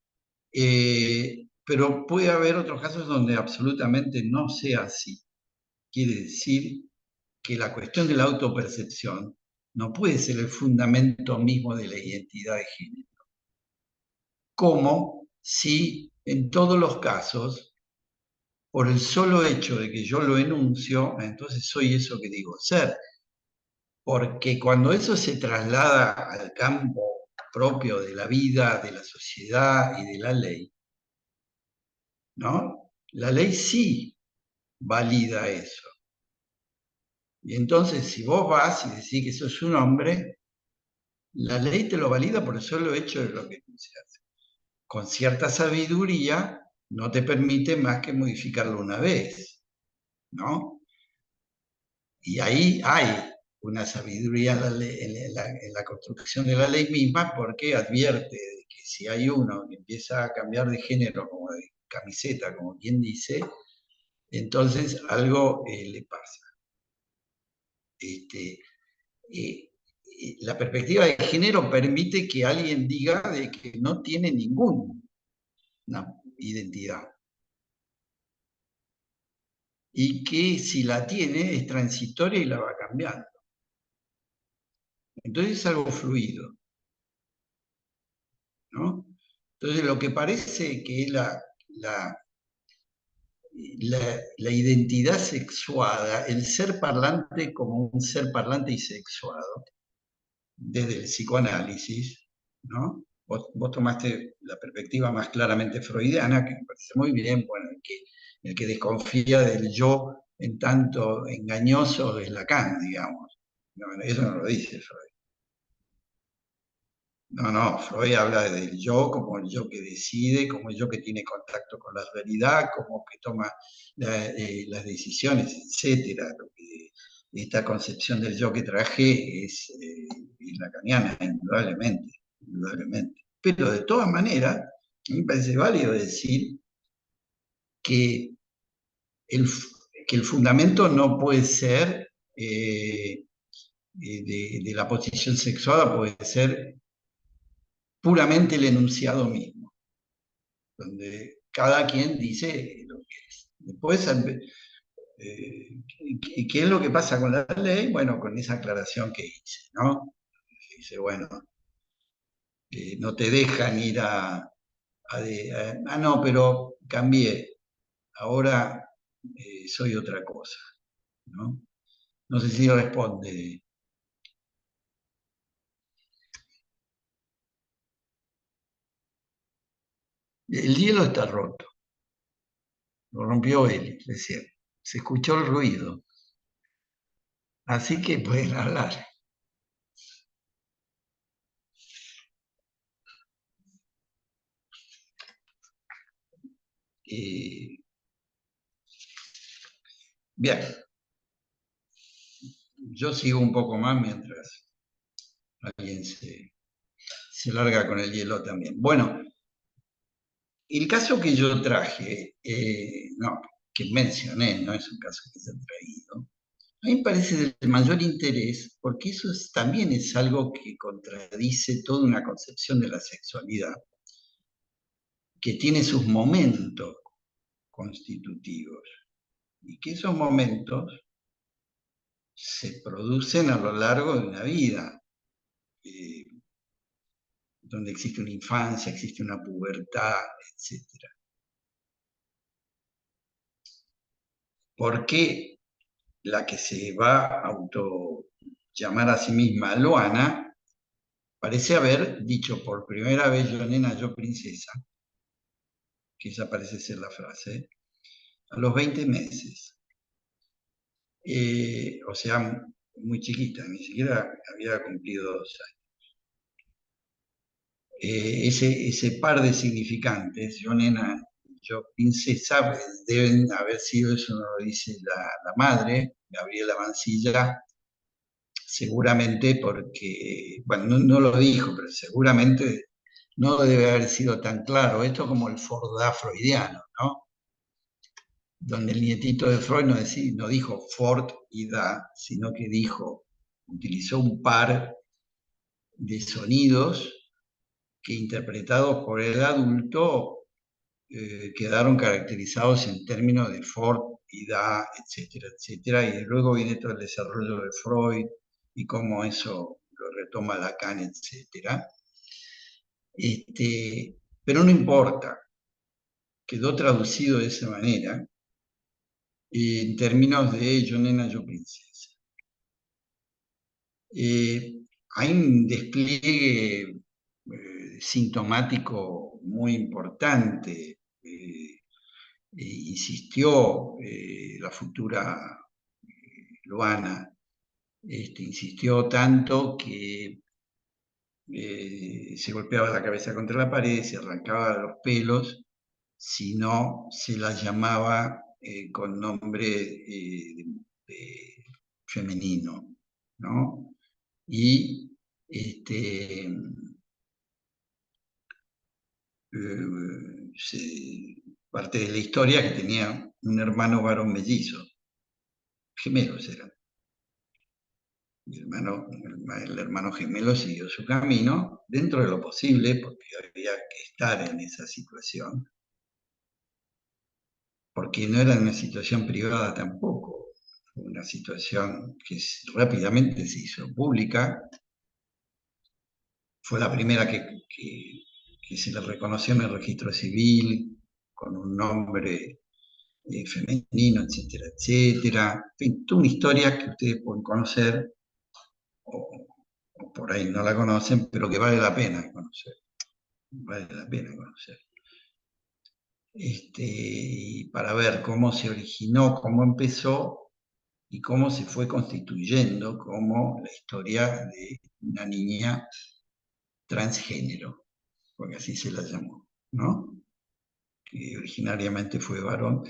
Pero puede haber otros casos donde absolutamente no sea así. Quiere decir que la cuestión de la autopercepción no puede ser el fundamento mismo de la identidad de género. Como si en todos los casos, por el solo hecho de que yo lo enuncio, entonces soy eso que digo ser. Porque cuando eso se traslada al campo propio de la vida, de la sociedad y de la ley, ¿no? La ley sí valida eso. Y entonces, si vos vas y decís que sos un hombre, la ley te lo valida por el solo hecho de lo que se hace. Con cierta sabiduría, no te permite más que modificarlo una vez, ¿no? Y ahí hay una sabiduría en la construcción de la ley misma, porque advierte de que si hay uno que empieza a cambiar de género, como de camiseta, como quien dice, entonces algo le pasa. La perspectiva de género permite que alguien diga de que no tiene ninguna identidad. Y que si la tiene es transitoria y la va cambiando. Entonces es algo fluido, ¿no? Entonces lo que parece que es la identidad sexuada, el ser parlante como un ser parlante y sexuado, desde el psicoanálisis, ¿no? Vos tomaste la perspectiva más claramente freudiana, que me parece muy bien, bueno, el que desconfía del yo en tanto engañoso es Lacan, digamos. No, eso no lo dice Freud. No, Freud habla del yo como el yo que decide, como el yo que tiene contacto con la realidad, como que toma las decisiones, etc. Esta concepción del yo que traje es lacaniana, indudablemente, indudablemente. Pero de todas maneras, a mí me parece válido decir que el fundamento no puede ser de la posición sexuada, puede ser puramente el enunciado mismo, donde cada quien dice lo que es. Después, ¿qué es lo que pasa con la ley? Bueno, con esa aclaración que hice, ¿no? Dice, bueno, no te dejan ir no, pero cambié, ahora soy otra cosa, ¿no? No sé si responde. El hielo está roto, lo rompió él recién, se escuchó el ruido, así que pueden hablar. Bien, yo sigo un poco más mientras alguien se larga con el hielo también. Bueno, el caso que yo traje, que mencioné, no es un caso que se ha traído, a mí me parece del mayor interés porque eso también es algo que contradice toda una concepción de la sexualidad, que tiene sus momentos constitutivos y que esos momentos se producen a lo largo de una vida, donde existe una infancia, existe una pubertad, etc. ¿Por qué la que se va a auto llamar a sí misma Loana parece haber dicho por primera vez yo nena, yo princesa, que esa parece ser la frase, a los 20 meses? O sea, muy chiquita, ni siquiera había cumplido 2 años. Ese par de significantes, yo nena, yo princesa, deben haber sido, eso no lo dice la madre, Gabriela Mancilla, seguramente porque, bueno, no lo dijo, pero seguramente no debe haber sido tan claro. Esto como el Fordá freudiano, ¿no? Donde el nietito de Freud no dijo Ford y da, sino que utilizó un par de sonidos que interpretados por el adulto quedaron caracterizados en términos de Ford y da, etcétera, etcétera. Y luego viene todo el desarrollo de Freud y cómo eso lo retoma Lacan, etc. Pero no importa, quedó traducido de esa manera en términos de yo nena, yo princesa. Hay un despliegue sintomático muy importante. Insistió la futura Luana, insistió tanto que se golpeaba la cabeza contra la pared, se arrancaba los pelos, si no se la llamaba con nombre femenino, ¿no? Y parte de la historia que tenía un hermano varón mellizo, gemelos eran. El hermano gemelo siguió su camino dentro de lo posible, porque había que estar en esa situación, porque no era una situación privada tampoco, fue una situación que rápidamente se hizo pública. Fue la primera que se le reconoció en el registro civil, con un nombre femenino, etcétera, etcétera. En fin, toda una historia que ustedes pueden conocer, o por ahí no la conocen, pero que vale la pena conocer. Vale la pena conocer. Para ver cómo se originó, cómo empezó y cómo se fue constituyendo como la historia de una niña transgénero, porque así se la llamó, ¿no? Que originariamente fue varón.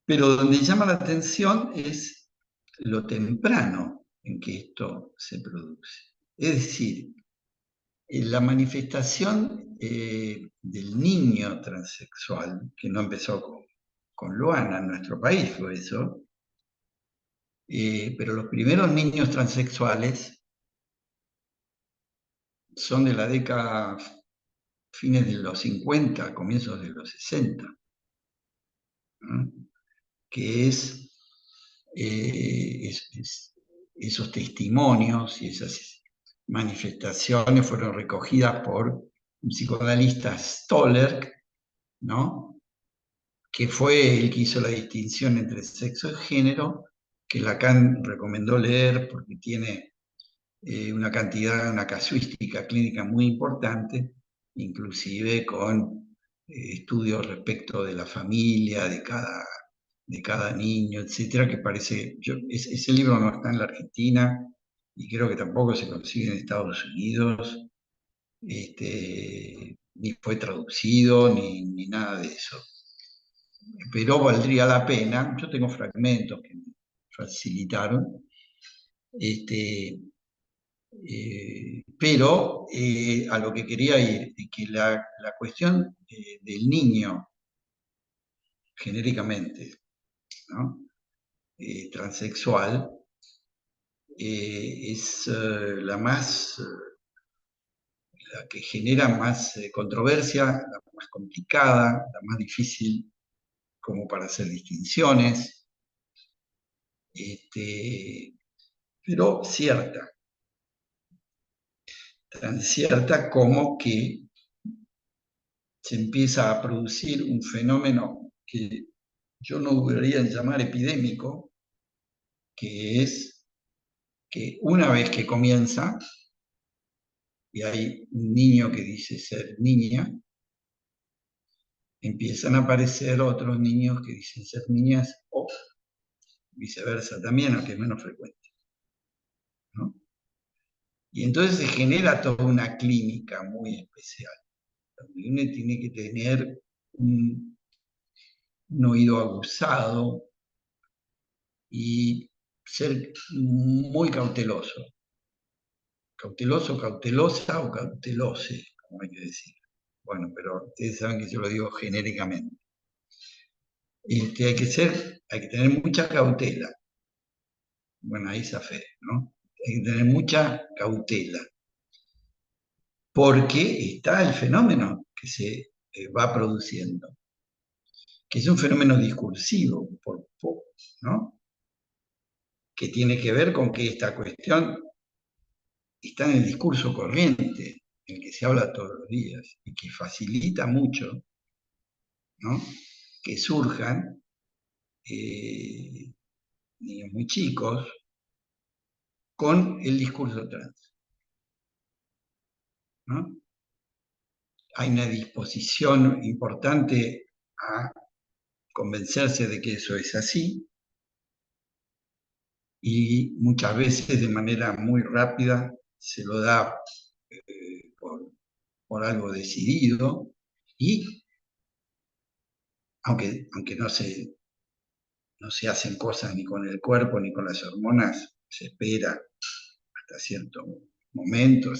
Pero donde llama la atención es lo temprano en que esto se produce. Es decir, la manifestación del niño transexual, que no empezó con Luana en nuestro país, fue eso, pero los primeros niños transexuales son de la década, fines de los 50, comienzos de los 60, ¿no? Que esos testimonios y esas manifestaciones fueron recogidas por un psicoanalista Stoller, ¿no? Que fue el que hizo la distinción entre sexo y género, que Lacan recomendó leer porque tiene una casuística clínica muy importante, inclusive con estudios respecto de la familia, de cada niño, etcétera, que parece, ese libro no está en la Argentina y creo que tampoco se consigue en Estados Unidos, ni fue traducido, ni nada de eso. Pero valdría la pena, yo tengo fragmentos que me facilitaron, pero a lo que quería ir, es que la cuestión del niño, genéricamente, ¿no? Transexual, es la que genera más controversia, la más complicada, la más difícil como para hacer distinciones, pero cierta. Tan cierta como que se empieza a producir un fenómeno que yo no debería llamar epidémico, que es que una vez que comienza, y hay un niño que dice ser niña, empiezan a aparecer otros niños que dicen ser niñas o viceversa también, aunque es menos frecuente, ¿no? Y entonces se genera toda una clínica muy especial, donde uno tiene que tener un oído aguzado y ser muy cauteloso. Cauteloso, cautelosa o cautelose, como hay que decir. Bueno, pero ustedes saben que yo lo digo genéricamente. Hay que tener mucha cautela. Bueno, ahí se fe, ¿no? Hay que tener mucha cautela. Porque está el fenómeno que se va produciendo, que es un fenómeno discursivo, ¿no? que tiene que ver con que esta cuestión está en el discurso corriente, en el que se habla todos los días, y que facilita mucho, ¿no?, que surjan niños muy chicos con el discurso trans, ¿no? Hay una disposición importante a convencerse de que eso es así, y muchas veces de manera muy rápida se lo da por algo decidido, y aunque no se hacen cosas ni con el cuerpo ni con las hormonas, se espera hasta cierto momento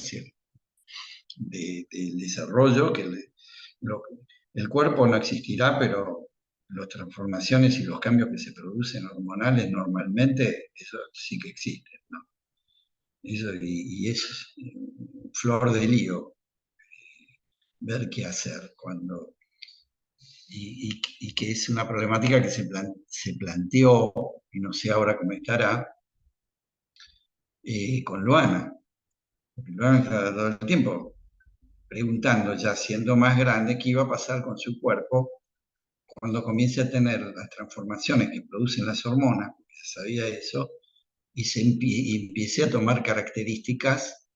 del desarrollo, que el cuerpo no existirá, pero las transformaciones y los cambios que se producen hormonales normalmente, eso sí que existen, ¿no? Eso, y es flor de lío ver qué hacer cuando... Y que es una problemática que se planteó, y no sé ahora cómo estará, con Luana. Porque Luana está todo el tiempo preguntando, ya siendo más grande, qué iba a pasar con su cuerpo cuando comience a tener las transformaciones que producen las hormonas, porque se sabía eso, y y empiece a tomar características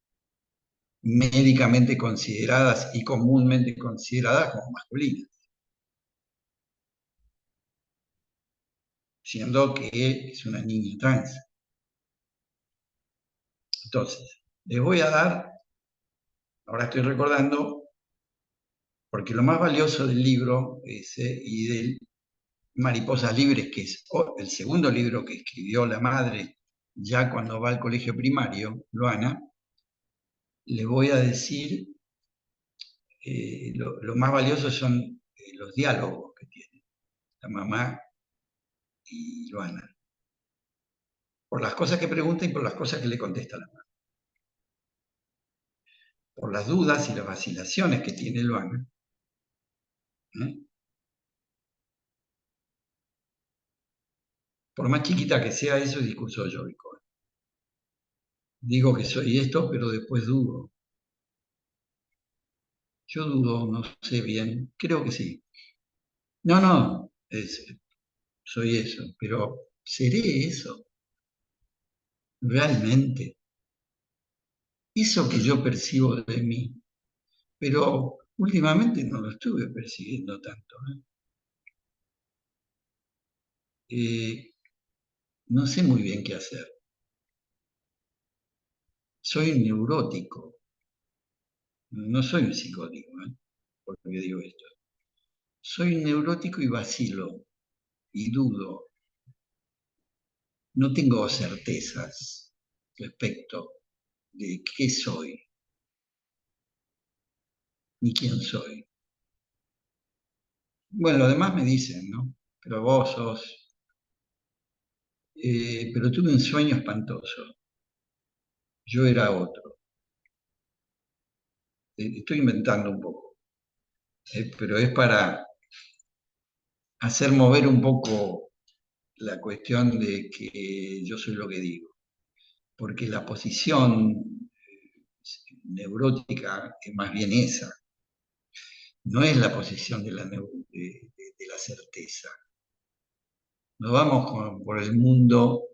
médicamente consideradas y comúnmente consideradas como masculinas, siendo que es una niña trans. Entonces, les voy a dar, ahora estoy recordando, porque lo más valioso del libro ese y del Mariposas Libres, que es el segundo libro que escribió la madre ya cuando va al colegio primario, Luana, le voy a decir, lo más valioso son los diálogos que tiene la mamá y Luana, por las cosas que pregunta y por las cosas que le contesta la mamá, por las dudas y las vacilaciones que tiene Luana, ¿eh? Por más chiquita que sea, eso es discurso yoico. Digo que soy esto, pero después dudo. Yo dudo, no sé bien, creo que sí. No, soy eso, pero ¿seré eso? ¿Realmente? Eso que yo percibo de mí, pero últimamente no lo estuve percibiendo tanto, ¿eh? No sé muy bien qué hacer. Soy un neurótico, no soy un psicótico, ¿eh?, porque digo esto. Soy un neurótico y vacilo, y dudo. No tengo certezas respecto de qué soy, ni quién soy. Bueno, lo demás me dicen, ¿no? Pero vos sos... pero tuve un sueño espantoso. Yo era otro. Estoy inventando un poco, pero es para hacer mover un poco la cuestión de que yo soy lo que digo. Porque la posición neurótica es más bien esa. No es la posición de la certeza. No vamos por el mundo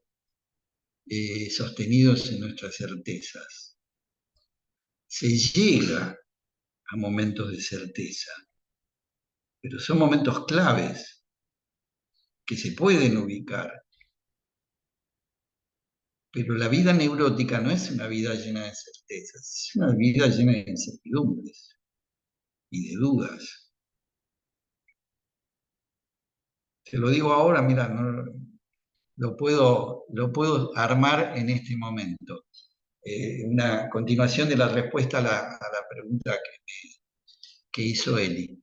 sostenidos en nuestras certezas. Se llega a momentos de certeza, pero son momentos claves que se pueden ubicar. Pero la vida neurótica no es una vida llena de certezas, es una vida llena de incertidumbres y de dudas. Te lo digo ahora, mira, no, lo puedo armar en este momento. Una continuación de la respuesta a la pregunta que hizo Eli.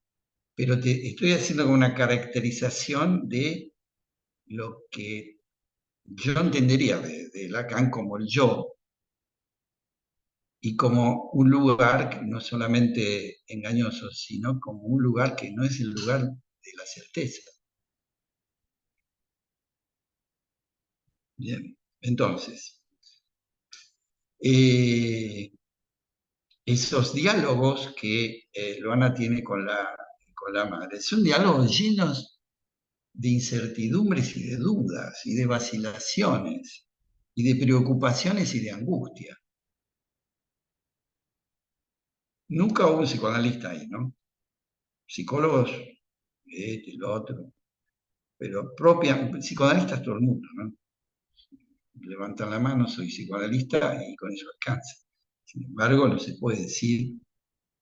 Pero te estoy haciendo una caracterización de lo que yo entendería de Lacan como el yo, y como un lugar que no solamente engañoso, sino como un lugar que no es el lugar de la certeza. Bien. Entonces, esos diálogos que Luana tiene con la madre son diálogos llenos de incertidumbres y de dudas y de vacilaciones y de preocupaciones y de angustia. Nunca hubo un psicoanalista ahí, ¿no? Psicólogos, este, lo otro, pero psicoanalistas todo el mundo, ¿no? Levantan la mano, soy psicoanalista y con eso alcanza. Sin embargo, no se puede decir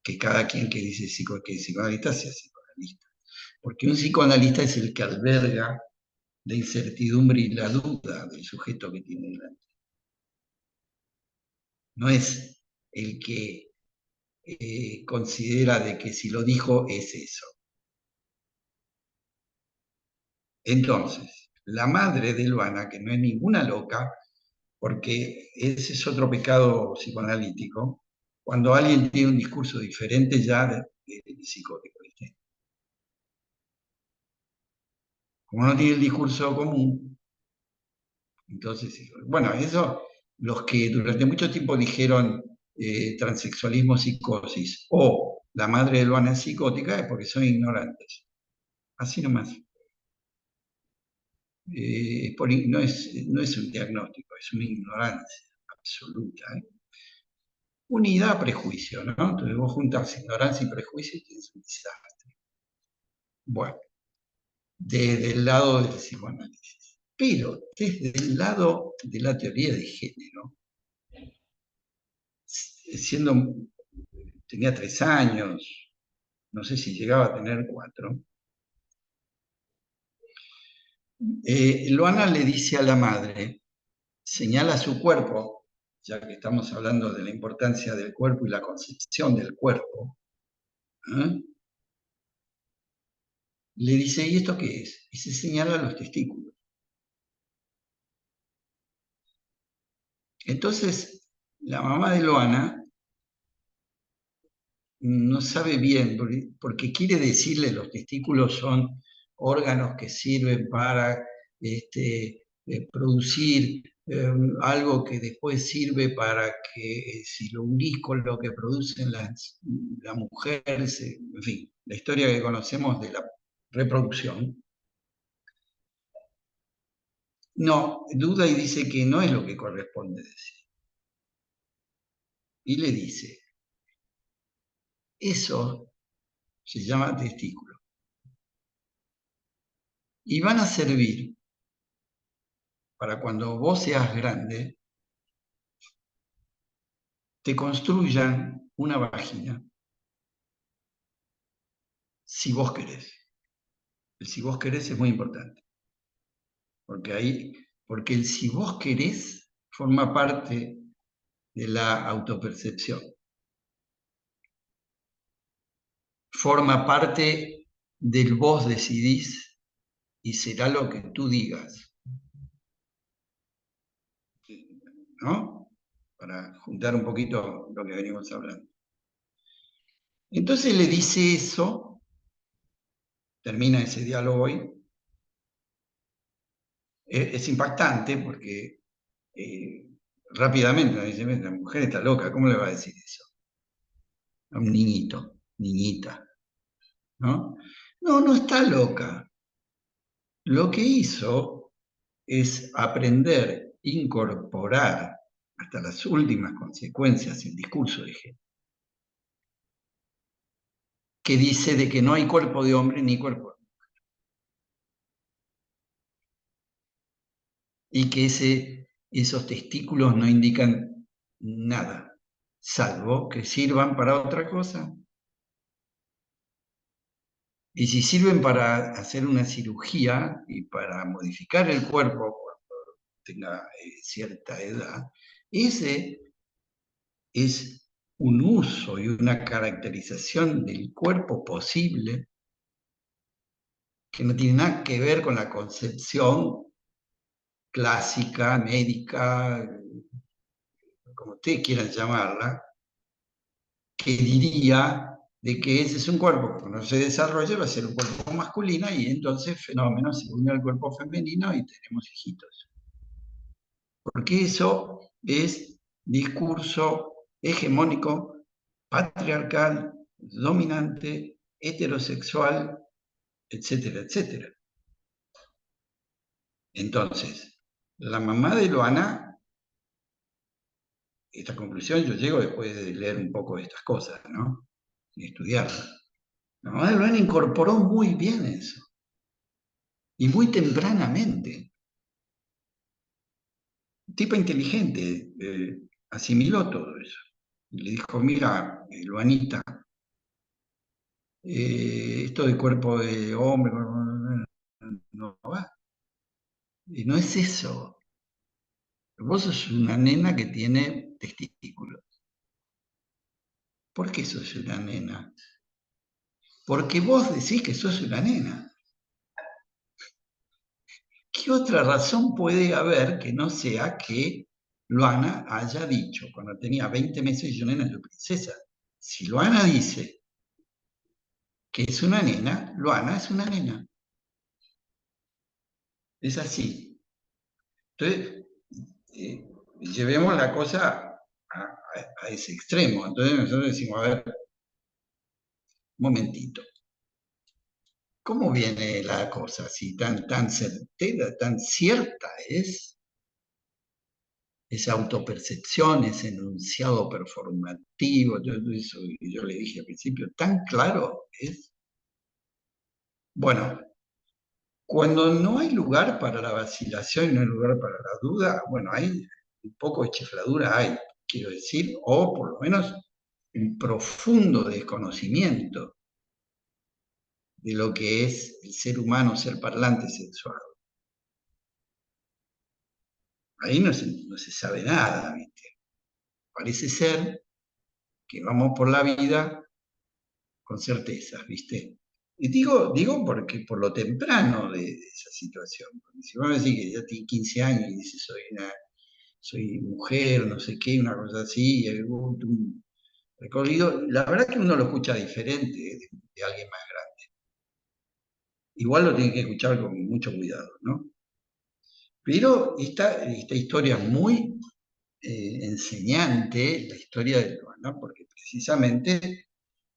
que cada quien que dice que es psicoanalista sea psicoanalista, porque un psicoanalista es el que alberga la incertidumbre y la duda del sujeto que tiene delante. No es el que considera de que si lo dijo es eso. Entonces, la madre de Luana, que no es ninguna loca, porque ese es otro pecado psicoanalítico, cuando alguien tiene un discurso diferente ya de psicótico, ¿viste? Como no tiene el discurso común, entonces, bueno, eso, los que durante mucho tiempo dijeron transexualismo psicosis o la madre de Luana es psicótica es porque son ignorantes. Así nomás. No es un diagnóstico, es una ignorancia absoluta. Unidad a prejuicio, ¿no? Entonces vos juntas ignorancia y prejuicio y tienes un desastre. Bueno, desde el lado del psicoanálisis. Pero desde el lado de la teoría de género, tenía 3 años, no sé si llegaba a tener 4, Luana le dice a la madre, señala su cuerpo, ya que estamos hablando de la importancia del cuerpo y la concepción del cuerpo, ¿eh? Le dice, ¿y esto qué es? Y se señala los testículos. Entonces, la mamá de Luana no sabe bien, porque quiere decirle los testículos son órganos que sirven para producir algo que después sirve para que si lo unís con lo que producen la mujer, en fin, la historia que conocemos de la reproducción. No, duda y dice que no es lo que corresponde decir. Y le dice, eso se llama testículo. Y van a servir para cuando vos seas grande, te construyan una vagina, si vos querés. El si vos querés es muy importante, porque el si vos querés forma parte de la autopercepción. Forma parte del vos decidís y será lo que tú digas. ¿No? Para juntar un poquito lo que venimos hablando. Entonces le dice eso, termina ese diálogo hoy. Es impactante porque rápidamente dice, la mujer está loca, ¿cómo le va a decir eso? A un niñito, niñita, ¿no? No, no está loca. Lo que hizo es aprender, incorporar hasta las últimas consecuencias el discurso de género, que dice de que no hay cuerpo de hombre ni cuerpo de mujer. Y que esos testículos no indican nada, salvo que sirvan para otra cosa. Y si sirven para hacer una cirugía y para modificar el cuerpo cuando tenga cierta edad, ese es un uso y una caracterización del cuerpo posible que no tiene nada que ver con la concepción clásica, médica, como ustedes quieran llamarla, que diría de que ese es un cuerpo que cuando se desarrolle va a ser un cuerpo masculino y entonces fenómeno se une al cuerpo femenino y tenemos hijitos. porque eso es discurso hegemónico, patriarcal, dominante, heterosexual, etcétera, etcétera. Entonces, la mamá de Luana, esta conclusión yo llego después de leer un poco de estas cosas, ¿no? Y estudiarlas. La mamá de Luana incorporó muy bien eso, y muy tempranamente. Tipo inteligente, asimiló todo eso. Y le dijo, mira, Luanita, esto de cuerpo de hombre no va. Y no es eso. Vos sos una nena que tiene testículos. ¿Por qué sos una nena? Porque vos decís que sos una nena. ¿Qué otra razón puede haber que no sea que Luana haya dicho, cuando tenía 20 meses, yo nena, yo princesa? Si Luana dice que es una nena, Luana es una nena. Es así. Entonces, llevemos la cosa a ese extremo. Entonces nosotros decimos, a ver, un momentito. ¿Cómo viene la cosa así, tan certera, tan cierta es esa autopercepción, ese enunciado performativo, todo eso que yo le dije al principio, tan claro es? Bueno, cuando no hay lugar para la vacilación y no hay lugar para la duda, bueno, hay un poco de chifladura, hay, quiero decir, o por lo menos un profundo desconocimiento de lo que es el ser humano, ser parlante sexual. Ahí no se sabe nada, ¿viste? Parece ser que vamos por la vida con certezas, ¿viste? Y digo porque por lo temprano de esa situación. Porque si vos me decís que ya tiene 15 años y dice soy mujer, no sé qué, una cosa así, y un recorrido, la verdad que uno lo escucha diferente de alguien más grande. Igual lo tiene que escuchar con mucho cuidado, ¿no? Pero esta historia es muy enseñante, la historia de Luana, porque precisamente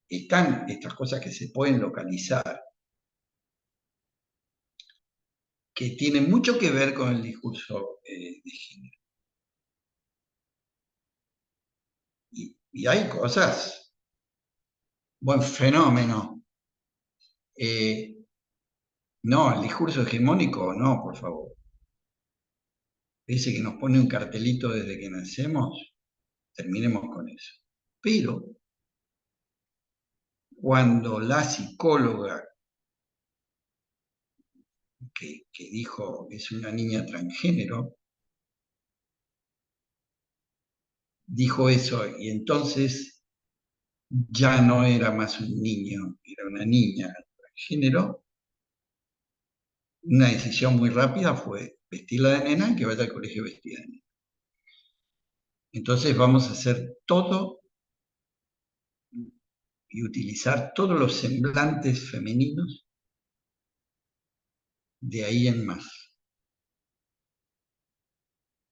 están estas cosas que se pueden localizar, que tienen mucho que ver con el discurso de género. Y hay cosas, buen fenómeno. No, el discurso hegemónico, no, por favor. Ese que nos pone un cartelito desde que nacemos, terminemos con eso. Pero cuando la psicóloga que dijo que es una niña transgénero, dijo eso y entonces ya no era más un niño, era una niña transgénero, una decisión muy rápida fue vestirla de nena y que vaya al colegio vestida de nena. Entonces vamos a hacer todo y utilizar todos los semblantes femeninos de ahí en más.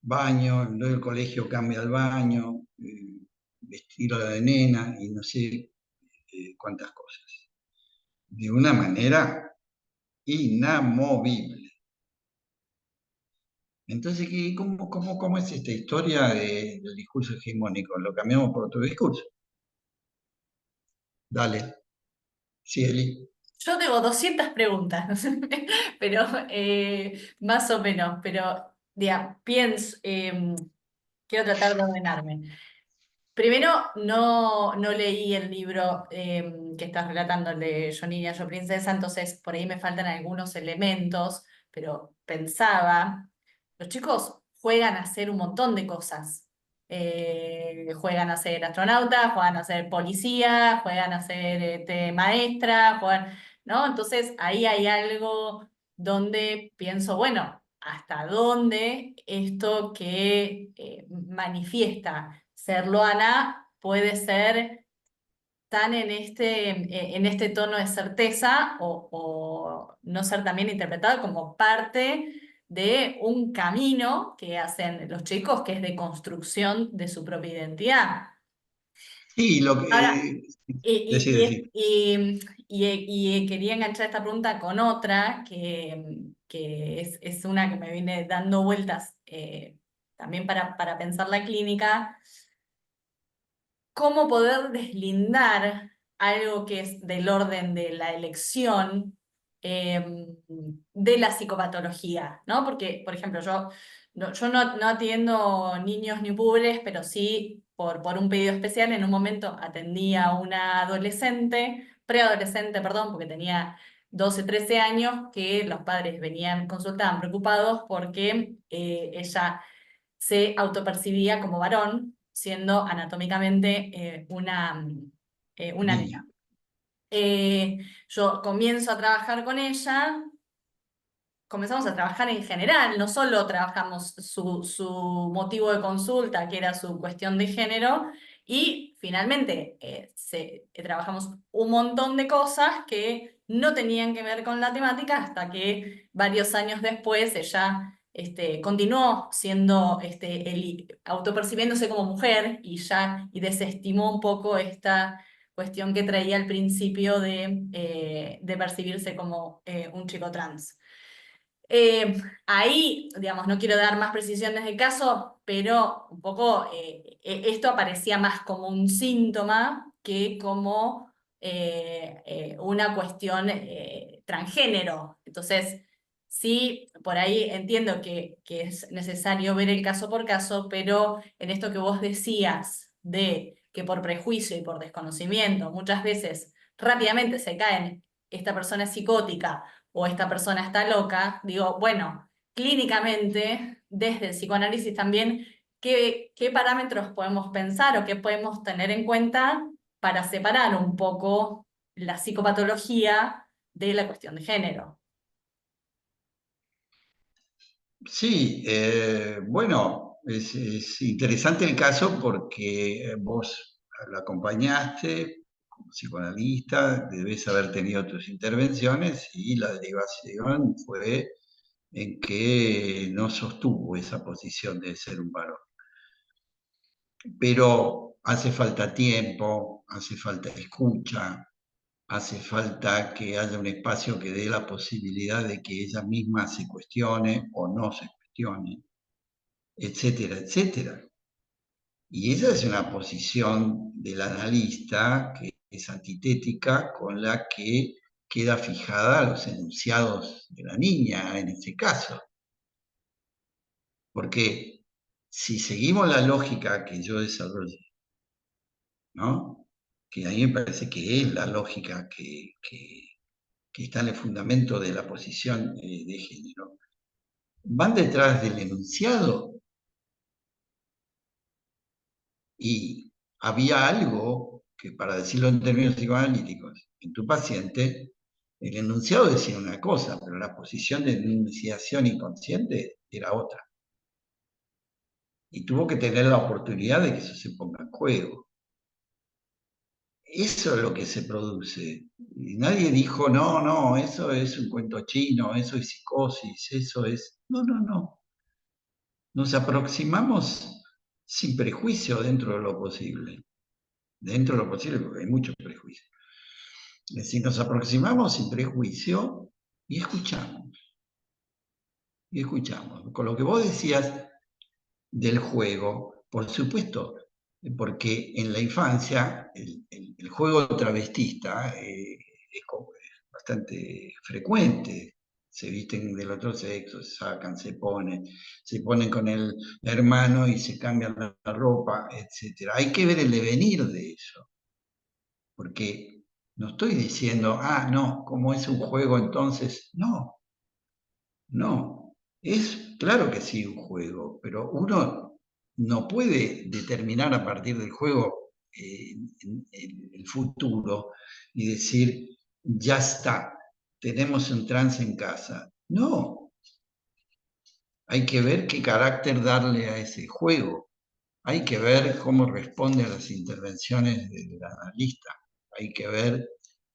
Baño, luego el colegio cambia el baño, vestirla de nena y no sé cuántas cosas. De una manera inamovible. Entonces, ¿cómo es esta historia del discurso hegemónico? ¿Lo cambiamos por otro discurso? Dale. Sí, Eli. Yo tengo 200 preguntas, pero más o menos, pero pienso, quiero tratar de ordenarme. Primero, no leí el libro que estás relatando, el de Yo Niña, Yo Princesa, entonces por ahí me faltan algunos elementos, pero pensaba, los chicos juegan a hacer un montón de cosas. Juegan a ser astronauta, juegan a ser policía, juegan a ser maestra, ¿no? Entonces ahí hay algo donde pienso, bueno, ¿hasta dónde esto que manifiesta ser Loana puede ser tan en este tono de certeza o no ser también interpretado como parte de un camino que hacen los chicos que es de construcción de su propia identidad. Sí, lo Ahora, que... y, decir. y- quería enganchar esta pregunta con otra, que es una que me viene dando vueltas también para pensar la clínica. ¿Cómo poder deslindar algo que es del orden de la elección de la psicopatología? ¿No? Porque, por ejemplo, yo no atiendo niños ni púberes, pero sí por un pedido especial. En un momento atendí a una adolescente, preadolescente, perdón, porque tenía 12, 13 años, que los padres consultaban preocupados porque ella se autopercibía como varón, siendo anatómicamente una Niña. nena. Yo comienzo a trabajar con ella, comenzamos a trabajar en general, no solo trabajamos su motivo de consulta, que era su cuestión de género, y finalmente trabajamos un montón de cosas que no tenían que ver con la temática hasta que varios años después ella continuó siendo, autopercibiéndose como mujer y desestimó un poco esta cuestión que traía al principio de percibirse como un chico trans. Ahí, digamos, no quiero dar más precisiones del caso, pero un poco esto aparecía más como un síntoma que como una cuestión transgénero. Entonces, sí, por ahí entiendo que es necesario ver el caso por caso, pero en esto que vos decías de que por prejuicio y por desconocimiento muchas veces rápidamente se caen, esta persona es psicótica o esta persona está loca, digo, bueno, clínicamente, desde el psicoanálisis también, ¿qué parámetros podemos pensar o qué podemos tener en cuenta para separar un poco la psicopatología de la cuestión de género? Sí, bueno, es interesante el caso porque vos la acompañaste como psicoanalista, debes haber tenido tus intervenciones y la derivación fue en que no sostuvo esa posición de ser un varón. Pero hace falta tiempo, hace falta escucha, hace falta que haya un espacio que dé la posibilidad de que ella misma se cuestione o no se cuestione, etcétera, etcétera. Y esa es una posición del analista que es antitética con la que queda fijada los enunciados de la niña en este caso. Porque si seguimos la lógica que yo desarrollé, ¿no? Que a mí me parece que es la lógica que está en el fundamento de la posición de género, van detrás del enunciado y había algo que, para decirlo en términos psicoanalíticos, en tu paciente, el enunciado decía una cosa, pero la posición de enunciación inconsciente era otra. Y tuvo que tener la oportunidad de que eso se ponga en juego. Eso es lo que se produce. Y nadie dijo, no, no, eso es un cuento chino, eso es psicosis, eso es... No, no, no. Nos aproximamos sin prejuicio dentro de lo posible. Dentro de lo posible, porque hay mucho prejuicio. Es decir, nos aproximamos sin prejuicio y escuchamos. Y escuchamos. Con lo que vos decías del juego, por supuesto, porque en la infancia el juego travestista es bastante frecuente. Se visten del otro sexo, se sacan, se ponen con el hermano y se cambian la ropa, etc. Hay que ver el devenir de eso, porque no estoy diciendo, ah, no, como es un juego entonces, no, no. Es claro que sí un juego, pero uno no puede determinar a partir del juego el futuro y decir, ya está, tenemos un trance en casa. No, hay que ver qué carácter darle a ese juego. Hay que ver cómo responde a las intervenciones del analista. Hay que ver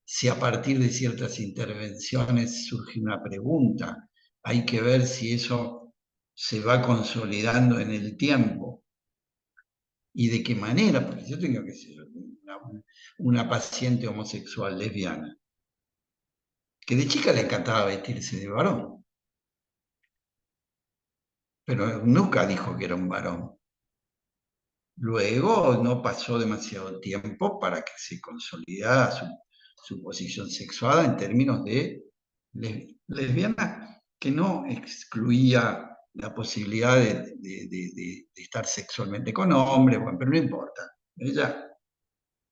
si a partir de ciertas intervenciones surge una pregunta, hay que ver si eso se va consolidando en el tiempo y de qué manera, porque yo tengo que ser una paciente homosexual lesbiana, que de chica le encantaba vestirse de varón, pero nunca dijo que era un varón. Luego no pasó demasiado tiempo para que se consolidara su posición sexual en términos de lesbiana, que no excluía la posibilidad de estar sexualmente con hombres, bueno, pero no importa. Ella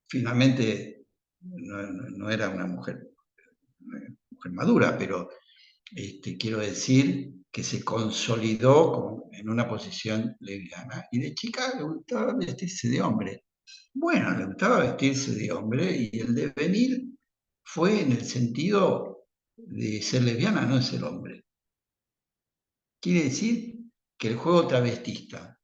finalmente no era una mujer madura, pero quiero decir que se consolidó en una posición lesbiana. Y de chica le gustaba vestirse de hombre. Bueno, le gustaba vestirse de hombre y el devenir fue en el sentido de ser lesbiana, no de ser hombre. Quiere decir que el juego travestista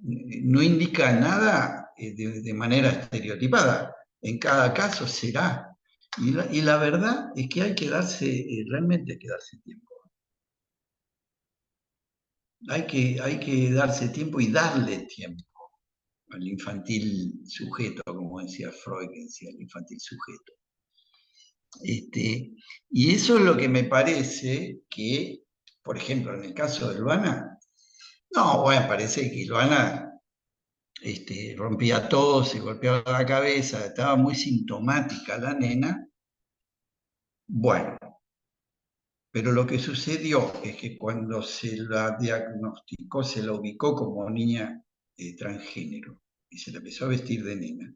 no indica nada de manera estereotipada. En cada caso será. Y la verdad es que hay que realmente hay que darse tiempo. Hay que darse tiempo y darle tiempo al infantil sujeto, como decía Freud, que decía el infantil sujeto. Y eso es lo que me parece que, por ejemplo, en el caso de Luana, no, bueno, parece que Luana rompía todo, se golpeaba la cabeza, estaba muy sintomática la nena. Bueno, pero lo que sucedió es que cuando se la diagnosticó, se la ubicó como niña transgénero y se la empezó a vestir de nena,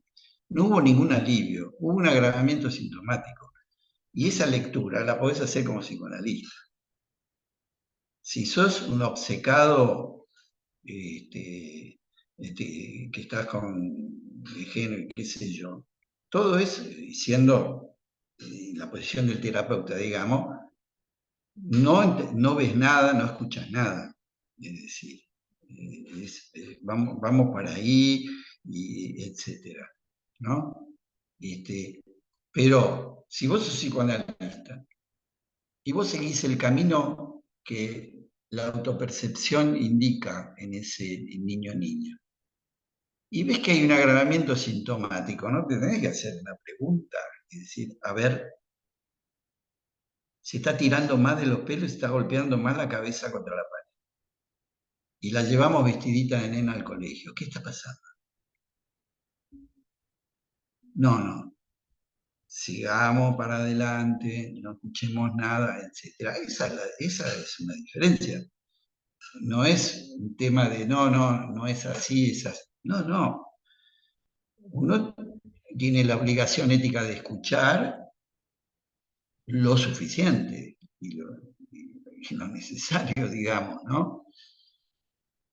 no hubo ningún alivio, hubo un agravamiento sintomático. Y esa lectura la podés hacer como psicoanalista. Si sos un obcecado que estás con género, qué sé yo, todo es, siendo la posición del terapeuta, digamos, no ves nada, no escuchas nada. Es decir, vamos para ahí, y etcétera, ¿no? Pero si vos sos psicoanalista y vos seguís el camino que la autopercepción indica en ese niño o niña, y ves que hay un agravamiento sintomático, ¿no? Te tenés que hacer una pregunta y decir, a ver, se está tirando más de los pelos, se está golpeando más la cabeza contra la pared. Y la llevamos vestidita de nena al colegio. ¿Qué está pasando? No. Sigamos para adelante, no escuchemos nada, etc. Esa es una diferencia. No es un tema de no es así, es así. No. Uno tiene la obligación ética de escuchar lo suficiente y lo necesario, digamos, ¿no?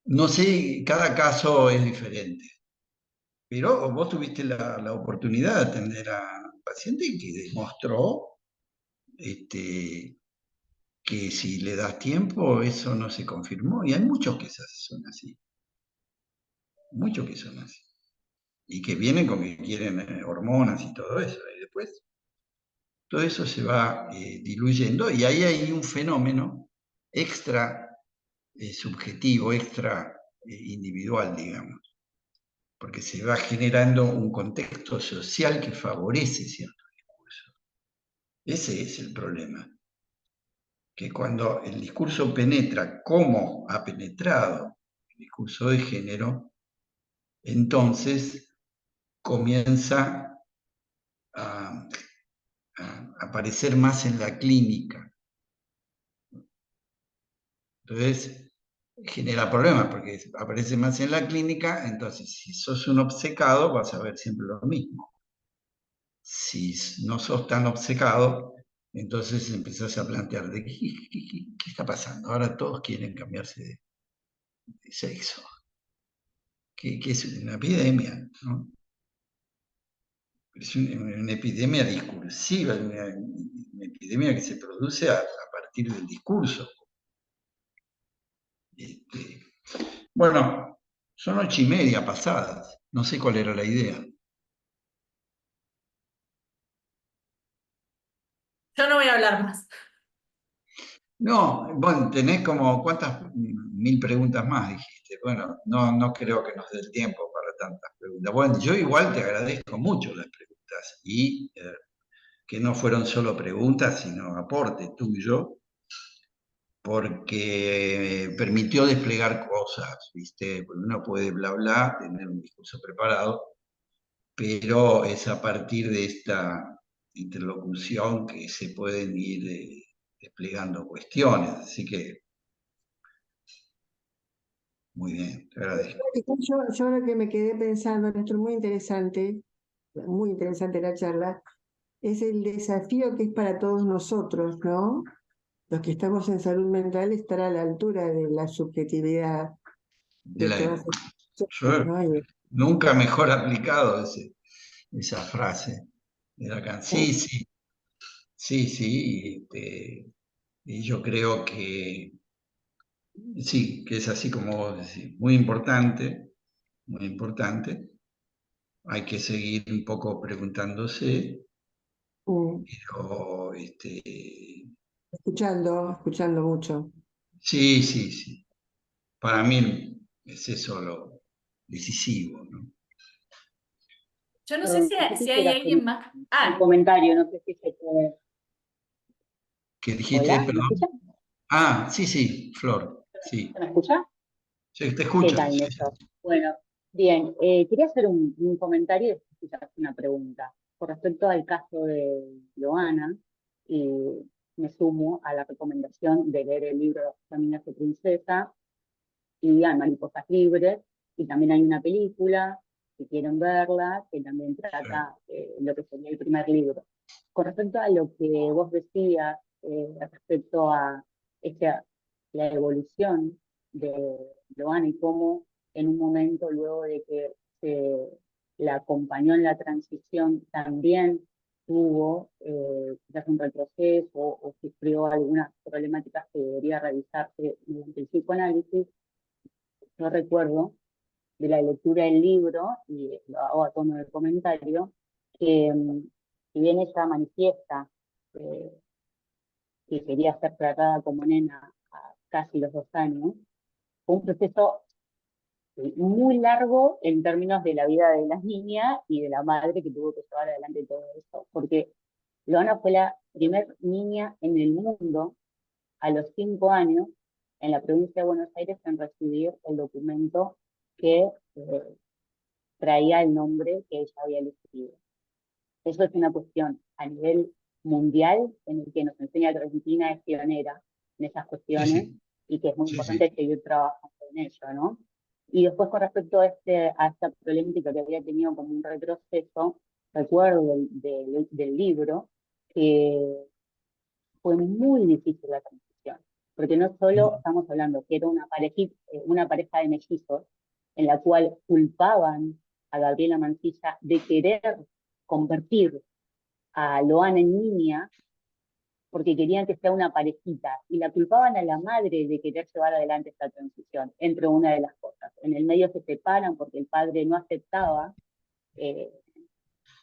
No sé, cada caso es diferente, pero vos tuviste la oportunidad de atender a un paciente que demostró que si le das tiempo, eso no se confirmó. Y hay muchos que son así, muchos que son así. Y que vienen con que quieren hormonas y todo eso. Y después todo eso se va diluyendo y ahí hay un fenómeno extra subjetivo, extra individual, digamos, porque se va generando un contexto social que favorece cierto discurso. Ese es el problema, que cuando el discurso penetra como ha penetrado el discurso de género, entonces comienza a aparecer más en la clínica. Entonces, genera problemas porque aparece más en la clínica, entonces si sos un obcecado vas a ver siempre lo mismo. Si no sos tan obcecado, entonces empezás a plantear de qué está pasando. Ahora todos quieren cambiarse de sexo. Que es una epidemia, ¿no? Es una epidemia discursiva, una epidemia que se produce a partir del discurso. Bueno, son 8:30 pasadas, no sé cuál era la idea. Yo no voy a hablar más. No, bueno, tenés como, ¿cuántas? 1000 preguntas más, dijiste. Bueno, no creo que nos dé el tiempo para tantas preguntas. Bueno, yo igual te agradezco mucho las preguntas y que no fueron solo preguntas, sino aporte tuyo, porque permitió desplegar cosas, ¿viste? Porque uno puede bla bla, tener un discurso preparado, pero es a partir de esta interlocución que se pueden ir desplegando cuestiones. Así que, muy bien, te agradezco. Yo lo que me quedé pensando, Néstor, muy interesante la charla, es el desafío que es para todos nosotros, ¿no? Los que estamos en salud mental, estar a la altura de la subjetividad De de la, todas estas cosas, yo ¿no? nunca mejor aplicado esa frase de Lacan. Sí, sí, sí, sí. Y yo creo que sí, que es así como vos decís, muy importante, muy importante. Hay que seguir un poco preguntándose, Mm, pero escuchando mucho. sí, sí, sí. Para mí es eso lo decisivo, ¿no? Yo no sé Yo si hay quisiera hacer alguien más. un Ah, comentario, no sé si se puede. ¿Qué dijiste? Hola, ¿me escucha? Perdón. Ah, sí, sí, Flor, sí. ¿Se me escucha? Sí, te ¿Qué escucho. tal, Sí, Néstor? Bueno, bien, quería hacer un comentario y después quizás una pregunta. Con respecto al caso de Joana, y me sumo a la recomendación de leer el libro Caminos de Princesa y a Mariposas Libres, y también hay una película, si quieren verla, que también sí, trata lo que sería el primer libro. Con respecto a lo que vos decías respecto a esta, la evolución de Joana y cómo en un momento luego de que se la acompañó en la transición también tuvo quizás un retroceso o sufrió algunas problemáticas que debería revisarse mediante el psicoanálisis. Yo recuerdo de la lectura del libro, y lo hago a tono de comentario, que si bien ella manifiesta eh, que quería ser tratada como nena a casi los 2 años, fue un proceso muy largo en términos de la vida de las niñas y de la madre que tuvo que llevar adelante todo eso, porque Loana fue la primer niña en el mundo a los 5 años en la provincia de Buenos Aires en recibir el documento que traía el nombre que ella había elegido. Eso es una cuestión a nivel mundial en el que nos enseña que Argentina es pionera en esas sí, cuestiones sí, y que es muy sí, sí. importante seguir trabajando en ello, ¿no? Y después con respecto a esta problemática que había tenido como un retroceso, recuerdo del libro que fue muy difícil la transición, porque no solo estamos hablando que era una pareja de mellizos en la cual culpaban a Gabriela Mancilla de querer convertir a Loana en niña porque querían que sea una parejita y la culpaban a la madre de querer llevar adelante esta transición, entre una de las cosas. En el medio se separan porque el padre no aceptaba eh,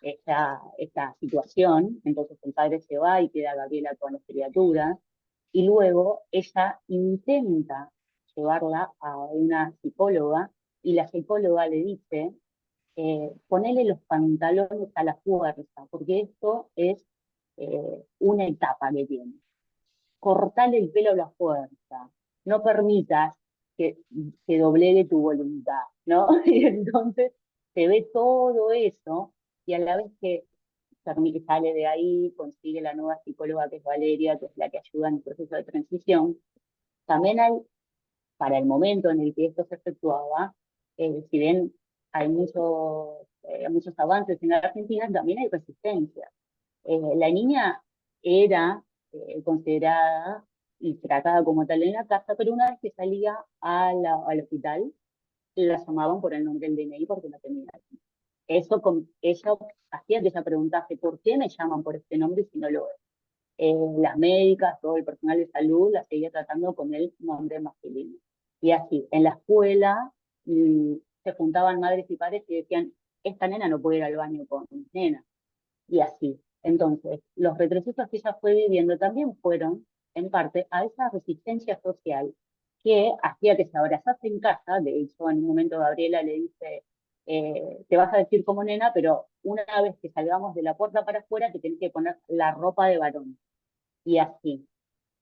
esta situación, entonces el padre se va y queda Gabriela con las criaturas, y luego ella intenta llevarla a una psicóloga y la psicóloga le dice, ponele los pantalones a la fuerza, porque esto es una etapa que tiene. Cortale el pelo a la fuerza, no permitas que doblegue tu voluntad, ¿no? Y entonces se ve todo eso y a la vez que sale de ahí, consigue la nueva psicóloga que es Valeria, que es la que ayuda en el proceso de transición, también hay, para el momento en el que esto se efectuaba, si bien hay muchos avances en la Argentina, también hay resistencia. La niña era considerada y tratada como tal en la casa, pero una vez que salía al hospital, la llamaban por el nombre del DNI porque no tenía. Eso hacía que ella preguntase por qué me llaman por este nombre si no lo es. Las médicas, todo el personal de salud la seguía tratando con el nombre masculino. Y así, en la escuela se juntaban madres y padres y decían, esta nena no puede ir al baño con nena y así. Entonces, los retrocesos que ella fue viviendo también fueron en parte, a esa resistencia social que hacía que se abrazase en casa. De hecho, en un momento Gabriela le dice, te vas a vestir como nena, pero una vez que salgamos de la puerta para afuera, te tenés que poner la ropa de varón. Y así.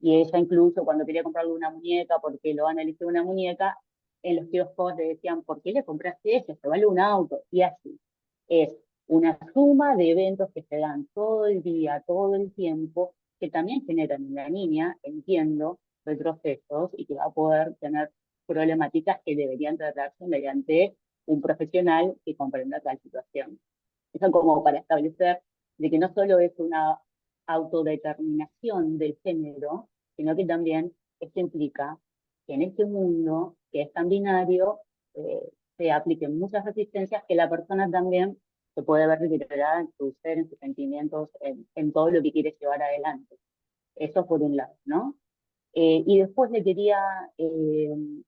Y ella incluso cuando quería comprarle una muñeca, porque lo van a elegir una muñeca, en los kioscos le decían, ¿por qué le compraste eso? Se vale un auto. Y así. Es una suma de eventos que se dan todo el día, todo el tiempo, que también generan en la niña, entiendo, retrocesos y que va a poder tener problemáticas que deberían tratarse mediante un profesional que comprenda tal situación. Eso como para establecer de que no solo es una autodeterminación del género, sino que también esto implica que en este mundo, que es tan binario, se apliquen muchas resistencias que la persona también se puede ver deteriorada en su ser, en sus sentimientos, en todo lo que quiere llevar adelante. Eso por un lado, ¿no? Y después le quería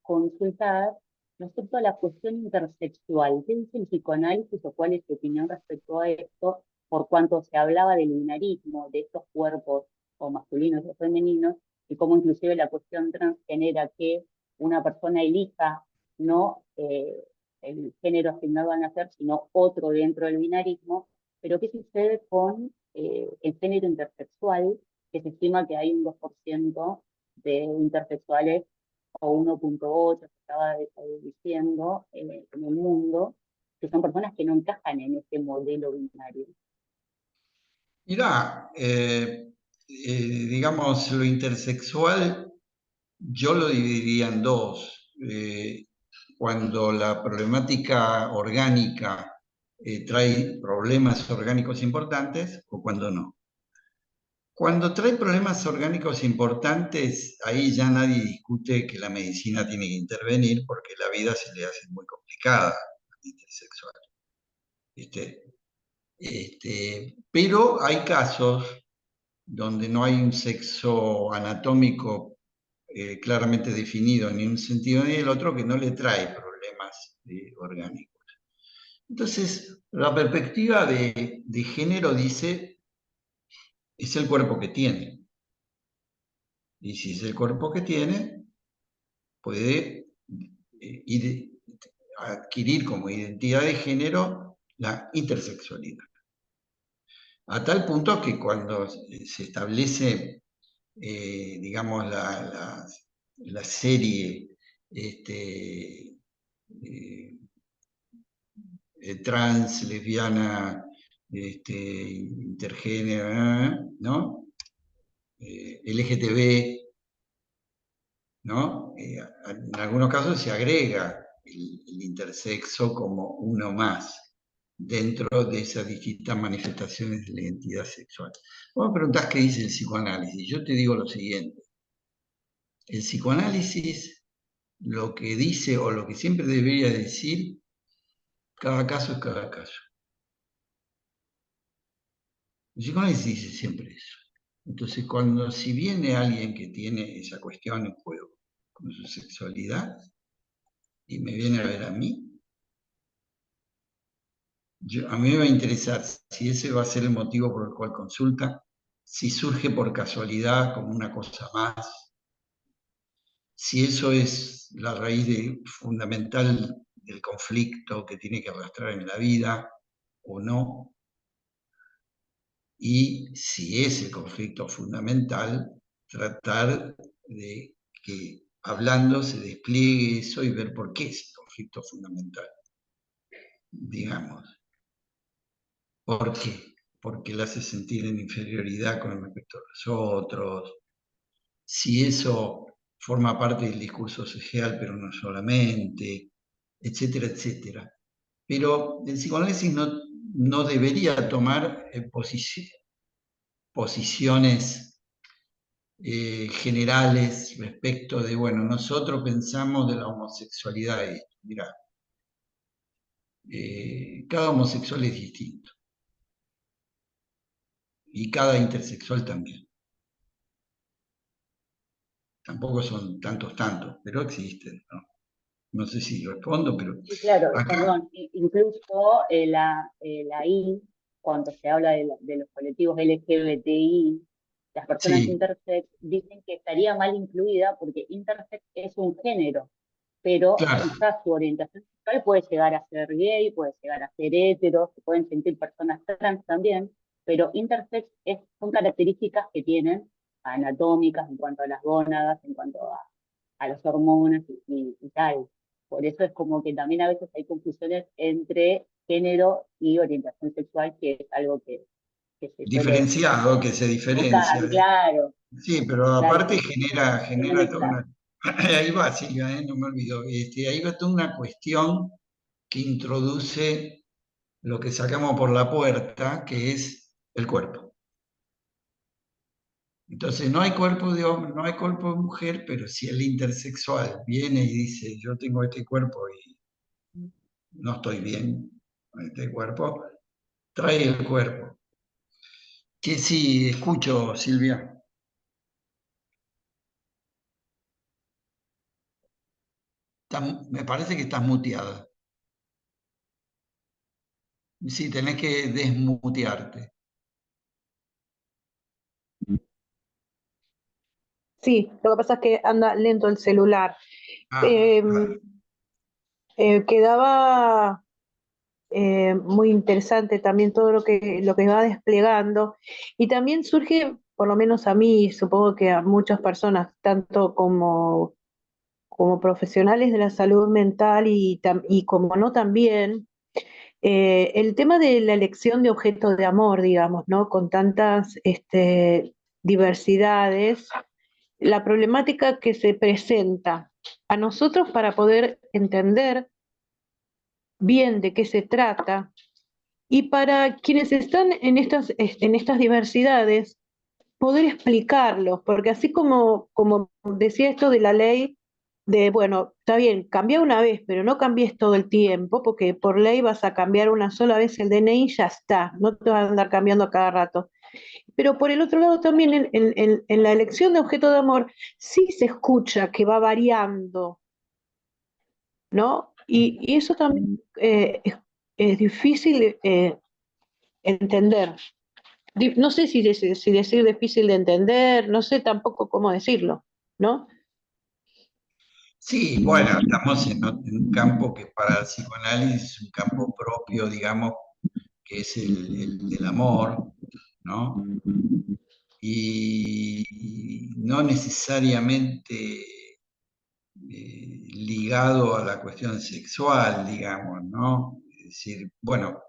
consultar respecto a la cuestión intersexual. ¿Qué dice el psicoanálisis o cuál es su opinión respecto a esto? Por cuanto se hablaba del binarismo, de estos cuerpos o masculinos o femeninos, y cómo inclusive la cuestión trans genera que una persona elija no el género asignado al nacer, sino otro dentro del binarismo. Pero ¿qué sucede con el género intersexual? Que se estima que hay un 2% de intersexuales, o 1,8 que estaba diciendo, en el mundo, que son personas que no encajan en este modelo binario. Mirá, digamos, lo intersexual yo lo dividiría en dos. Cuando la problemática orgánica trae problemas orgánicos importantes o cuando no. Cuando trae problemas orgánicos importantes, ahí ya nadie discute que la medicina tiene que intervenir porque la vida se le hace muy complicada al intersexual. Pero hay casos donde no hay un sexo anatómico claramente definido ni en un sentido ni en el otro, que no le trae problemas orgánicos. Entonces, la perspectiva de género dice, es el cuerpo que tiene. Y si es el cuerpo que tiene, puede adquirir como identidad de género la intersexualidad. A tal punto que cuando se establece, digamos, la serie trans, lesbiana, intergénero, ¿no? LGTB, ¿no? En algunos casos se agrega el intersexo como uno más dentro de esas distintas manifestaciones de la identidad sexual. Vos me preguntás qué dice el psicoanálisis. Yo te digo lo siguiente. El psicoanálisis lo que dice o lo que siempre debería decir, cada caso es cada caso. El psicoanálisis dice siempre eso. Entonces, si viene alguien que tiene esa cuestión en juego con su sexualidad y me viene a ver a mí, a mí me va a interesar si ese va a ser el motivo por el cual consulta, si surge por casualidad como una cosa más, si eso es la raíz fundamental del conflicto que tiene que arrastrar en la vida o no, y si es el conflicto fundamental, tratar de que hablando se despliegue eso y ver por qué es el conflicto fundamental, digamos. ¿Por qué? Porque le hace sentir en inferioridad con respecto a los otros, si eso forma parte del discurso social, pero no solamente, etcétera, etcétera. Pero el psicoanálisis no debería tomar posiciones generales respecto de, bueno, nosotros pensamos de la homosexualidad esto. Mirá, cada homosexual es distinto. Y cada intersexual también. Tampoco son tantos, pero existen, ¿no? No sé si respondo, pero Sí, claro, acá... perdón, incluso la I, cuando se habla de los colectivos LGBTI, las personas Sí, intersex dicen que estaría mal incluida porque intersex es un género, pero claro. quizás su orientación sexual puede llegar a ser gay, puede llegar a ser hetero, se pueden sentir personas trans también, pero intersex son características que tienen anatómicas en cuanto a las gónadas, en cuanto a las hormonas y tal. Por eso es como que también a veces hay confusiones entre género y orientación sexual, que es algo que se suele Diferenciado, que se buscar, diferencia. claro, Sí, pero claro, aparte porque suele genera toda mezclar. una... Ahí va, Silvia, no me olvido. Ahí va toda una cuestión que introduce lo que sacamos por la puerta, que es el cuerpo. Entonces, no hay cuerpo de hombre, no hay cuerpo de mujer, pero si el intersexual viene y dice, yo tengo este cuerpo y no estoy bien con este cuerpo, trae el cuerpo. Que sí, escucho, Silvia. Me parece que estás muteada. Sí, tenés que desmutearte. Sí, lo que pasa es que anda lento el celular. Ah, Eh, claro. Quedaba muy interesante también todo lo que va desplegando y también surge, por lo menos a mí, supongo que a muchas personas, tanto como profesionales de la salud mental y como no también, el tema de la elección de objeto de amor, digamos, ¿no? Con tantas diversidades, la problemática que se presenta a nosotros para poder entender bien de qué se trata y para quienes están en estas diversidades, poder explicarlos, porque así como decía esto de la ley, de, bueno, está bien, cambia una vez, pero no cambies todo el tiempo, porque por ley vas a cambiar una sola vez el DNI y ya está, no te vas a andar cambiando a cada rato. Pero por el otro lado también en la elección de objeto de amor sí se escucha que va variando, ¿no? Y eso también es difícil entender. No sé si decir difícil de entender, no sé tampoco cómo decirlo, ¿no? Sí, bueno, estamos en un campo que para el psicoanálisis es un campo propio, digamos, que es el del amor, ¿no? Y no necesariamente ligado a la cuestión sexual, digamos, ¿no? Es decir, bueno,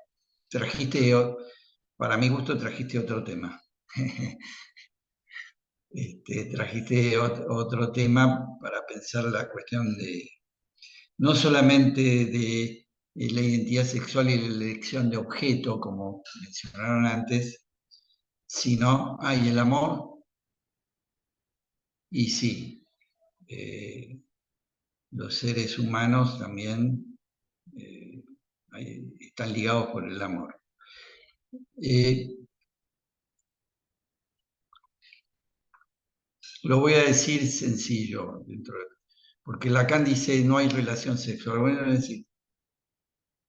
para mi gusto trajiste otro tema. Trajiste otro tema para pensar la cuestión de, no solamente de la identidad sexual y la elección de objeto, como mencionaron antes, sino, hay el amor, y sí, los seres humanos también están ligados por el amor. Lo voy a decir sencillo, porque Lacan dice no hay relación sexual. Bueno, es decir,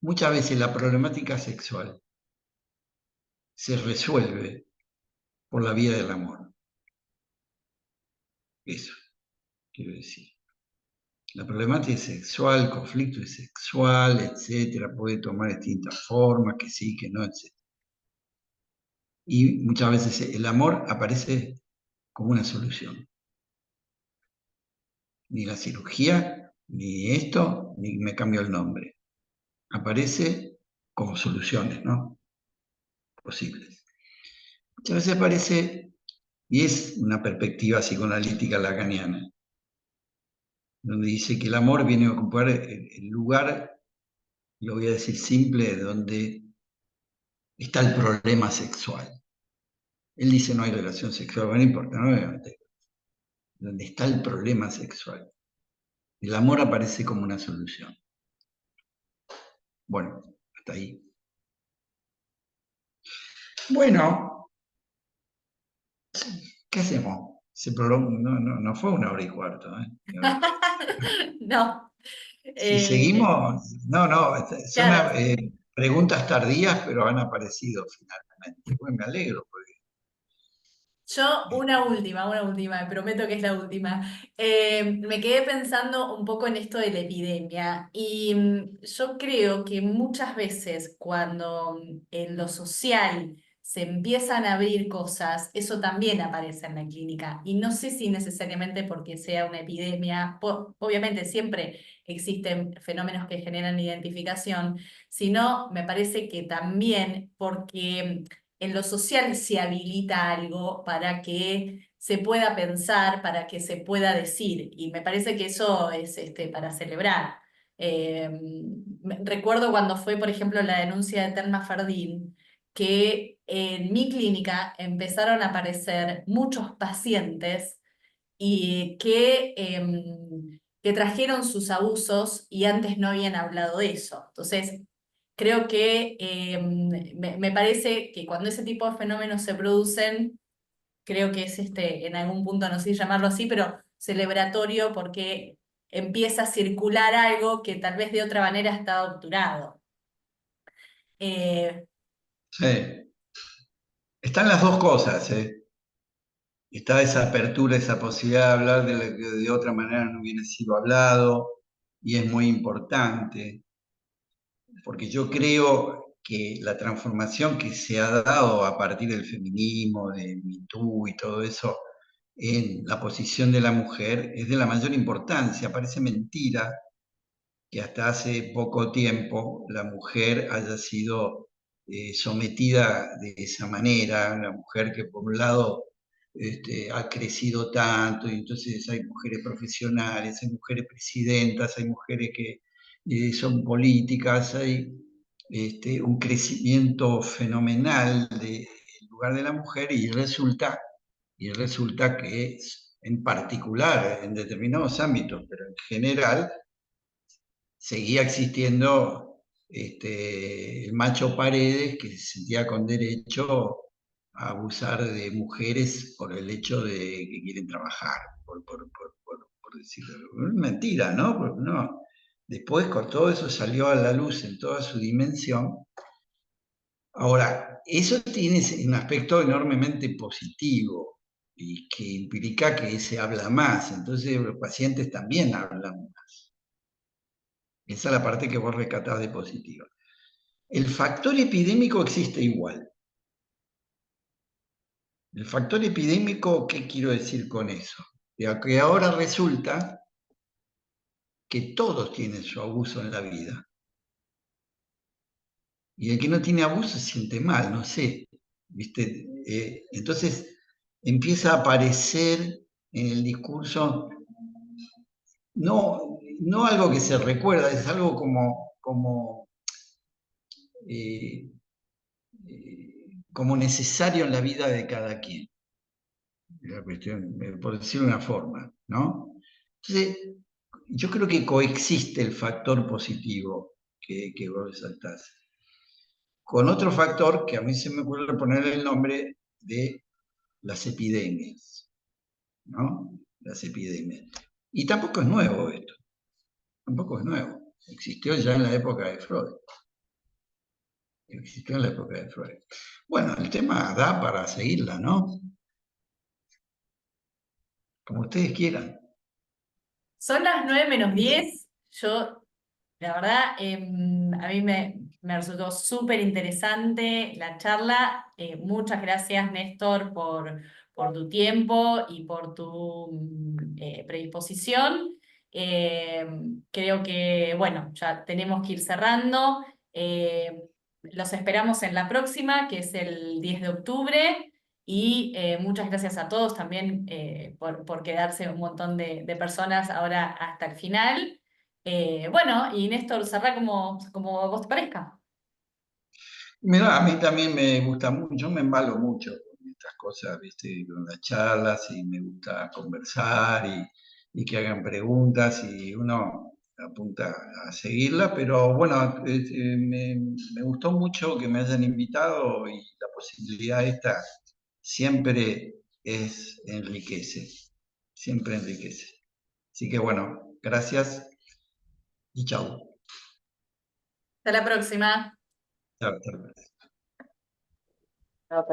muchas veces la problemática sexual se resuelve por la vía del amor. Eso quiero decir. La problemática sexual, el conflicto sexual, etcétera, puede tomar distintas formas, que sí, que no, etcétera. Y muchas veces el amor aparece como una solución. Ni la cirugía, ni esto, ni me cambio el nombre. Aparece como soluciones, ¿no? Posibles. Muchas veces aparece, y es una perspectiva psicoanalítica lacaniana, donde dice que el amor viene a ocupar el lugar, lo voy a decir simple, donde está el problema sexual. Él dice no hay relación sexual, bueno, no importa, no me meto. Donde está el problema sexual. El amor aparece como una solución. Bueno, hasta ahí. Bueno, ¿qué hacemos? No fue 1 hora y cuarto. No. Si seguimos, son Claro, preguntas tardías, pero han aparecido finalmente. Bueno, me alegro, porque Yo, una última, prometo que es la última. Me quedé pensando un poco en esto de la epidemia y yo creo que muchas veces cuando en lo social se empiezan a abrir cosas, eso también aparece en la clínica. Y no sé si necesariamente porque sea una epidemia, obviamente siempre existen fenómenos que generan identificación, sino me parece que también porque en lo social se habilita algo para que se pueda pensar, para que se pueda decir, y me parece que eso es para celebrar. Recuerdo cuando fue, por ejemplo, la denuncia de Telma Fardín, que en mi clínica empezaron a aparecer muchos pacientes y que trajeron sus abusos y antes no habían hablado de eso. Entonces, creo que me parece que cuando ese tipo de fenómenos se producen, creo que es en algún punto, no sé si llamarlo así, pero celebratorio porque empieza a circular algo que tal vez de otra manera estaba obturado. Eh, Sí. Están las dos cosas, ¿eh? Está esa apertura, esa posibilidad de hablar de lo que de otra manera no hubiera sido hablado, y es muy importante, porque yo creo que la transformación que se ha dado a partir del feminismo, de Me Too y todo eso, en la posición de la mujer es de la mayor importancia. Parece mentira que hasta hace poco tiempo la mujer haya sido sometida de esa manera, la mujer que por un lado ha crecido tanto, y entonces hay mujeres profesionales, hay mujeres presidentas, hay mujeres que son políticas, hay un crecimiento fenomenal del lugar de la mujer, y resulta que en particular, en determinados ámbitos, pero en general, seguía existiendo el macho Paredes, que se sentía con derecho a abusar de mujeres por el hecho de que quieren trabajar, por decirlo. Es mentira, ¿no? Porque no. Después, con todo eso salió a la luz en toda su dimensión. Ahora, eso tiene un aspecto enormemente positivo y que implica que se habla más, entonces los pacientes también hablan más. Esa es la parte que vos rescatás de positiva. El factor epidémico existe igual. El factor epidémico, ¿qué quiero decir con eso? Que ahora resulta que todos tienen su abuso en la vida. Y el que no tiene abuso se siente mal, no sé. ¿Viste? Entonces empieza a aparecer en el discurso no algo que se recuerda, es algo eh, como necesario en la vida de cada quien. La cuestión, por decirlo de una forma, ¿no? Entonces, yo creo que coexiste el factor positivo que vos resaltás con otro factor que a mí se me ocurre poner el nombre de las epidemias, ¿no? Las epidemias. Y tampoco es nuevo esto, tampoco es nuevo. Existió ya en la época de Freud. Existió en la época de Freud. Bueno, el tema da para seguirla, ¿no? Como ustedes quieran. Son las 9:10. Yo, la verdad, a mí me resultó súper interesante la charla. Muchas gracias, Néstor, por tu tiempo y por tu predisposición. Creo que, bueno, ya tenemos que ir cerrando. Los esperamos en la próxima, que es el 10 de octubre. Y muchas gracias a todos también por quedarse un montón de personas ahora hasta el final. Bueno, y Néstor, cerrá como a vos te parezca. Mira, a mí también me gusta mucho, me embalo mucho con estas cosas, ¿viste? Con las charlas, y me gusta conversar y que hagan preguntas, y uno apunta a seguirla, pero bueno, me gustó mucho que me hayan invitado, y la posibilidad esta siempre enriquece, siempre enriquece. Así que bueno, gracias y chau. Hasta la próxima. Chau, chau. Hasta la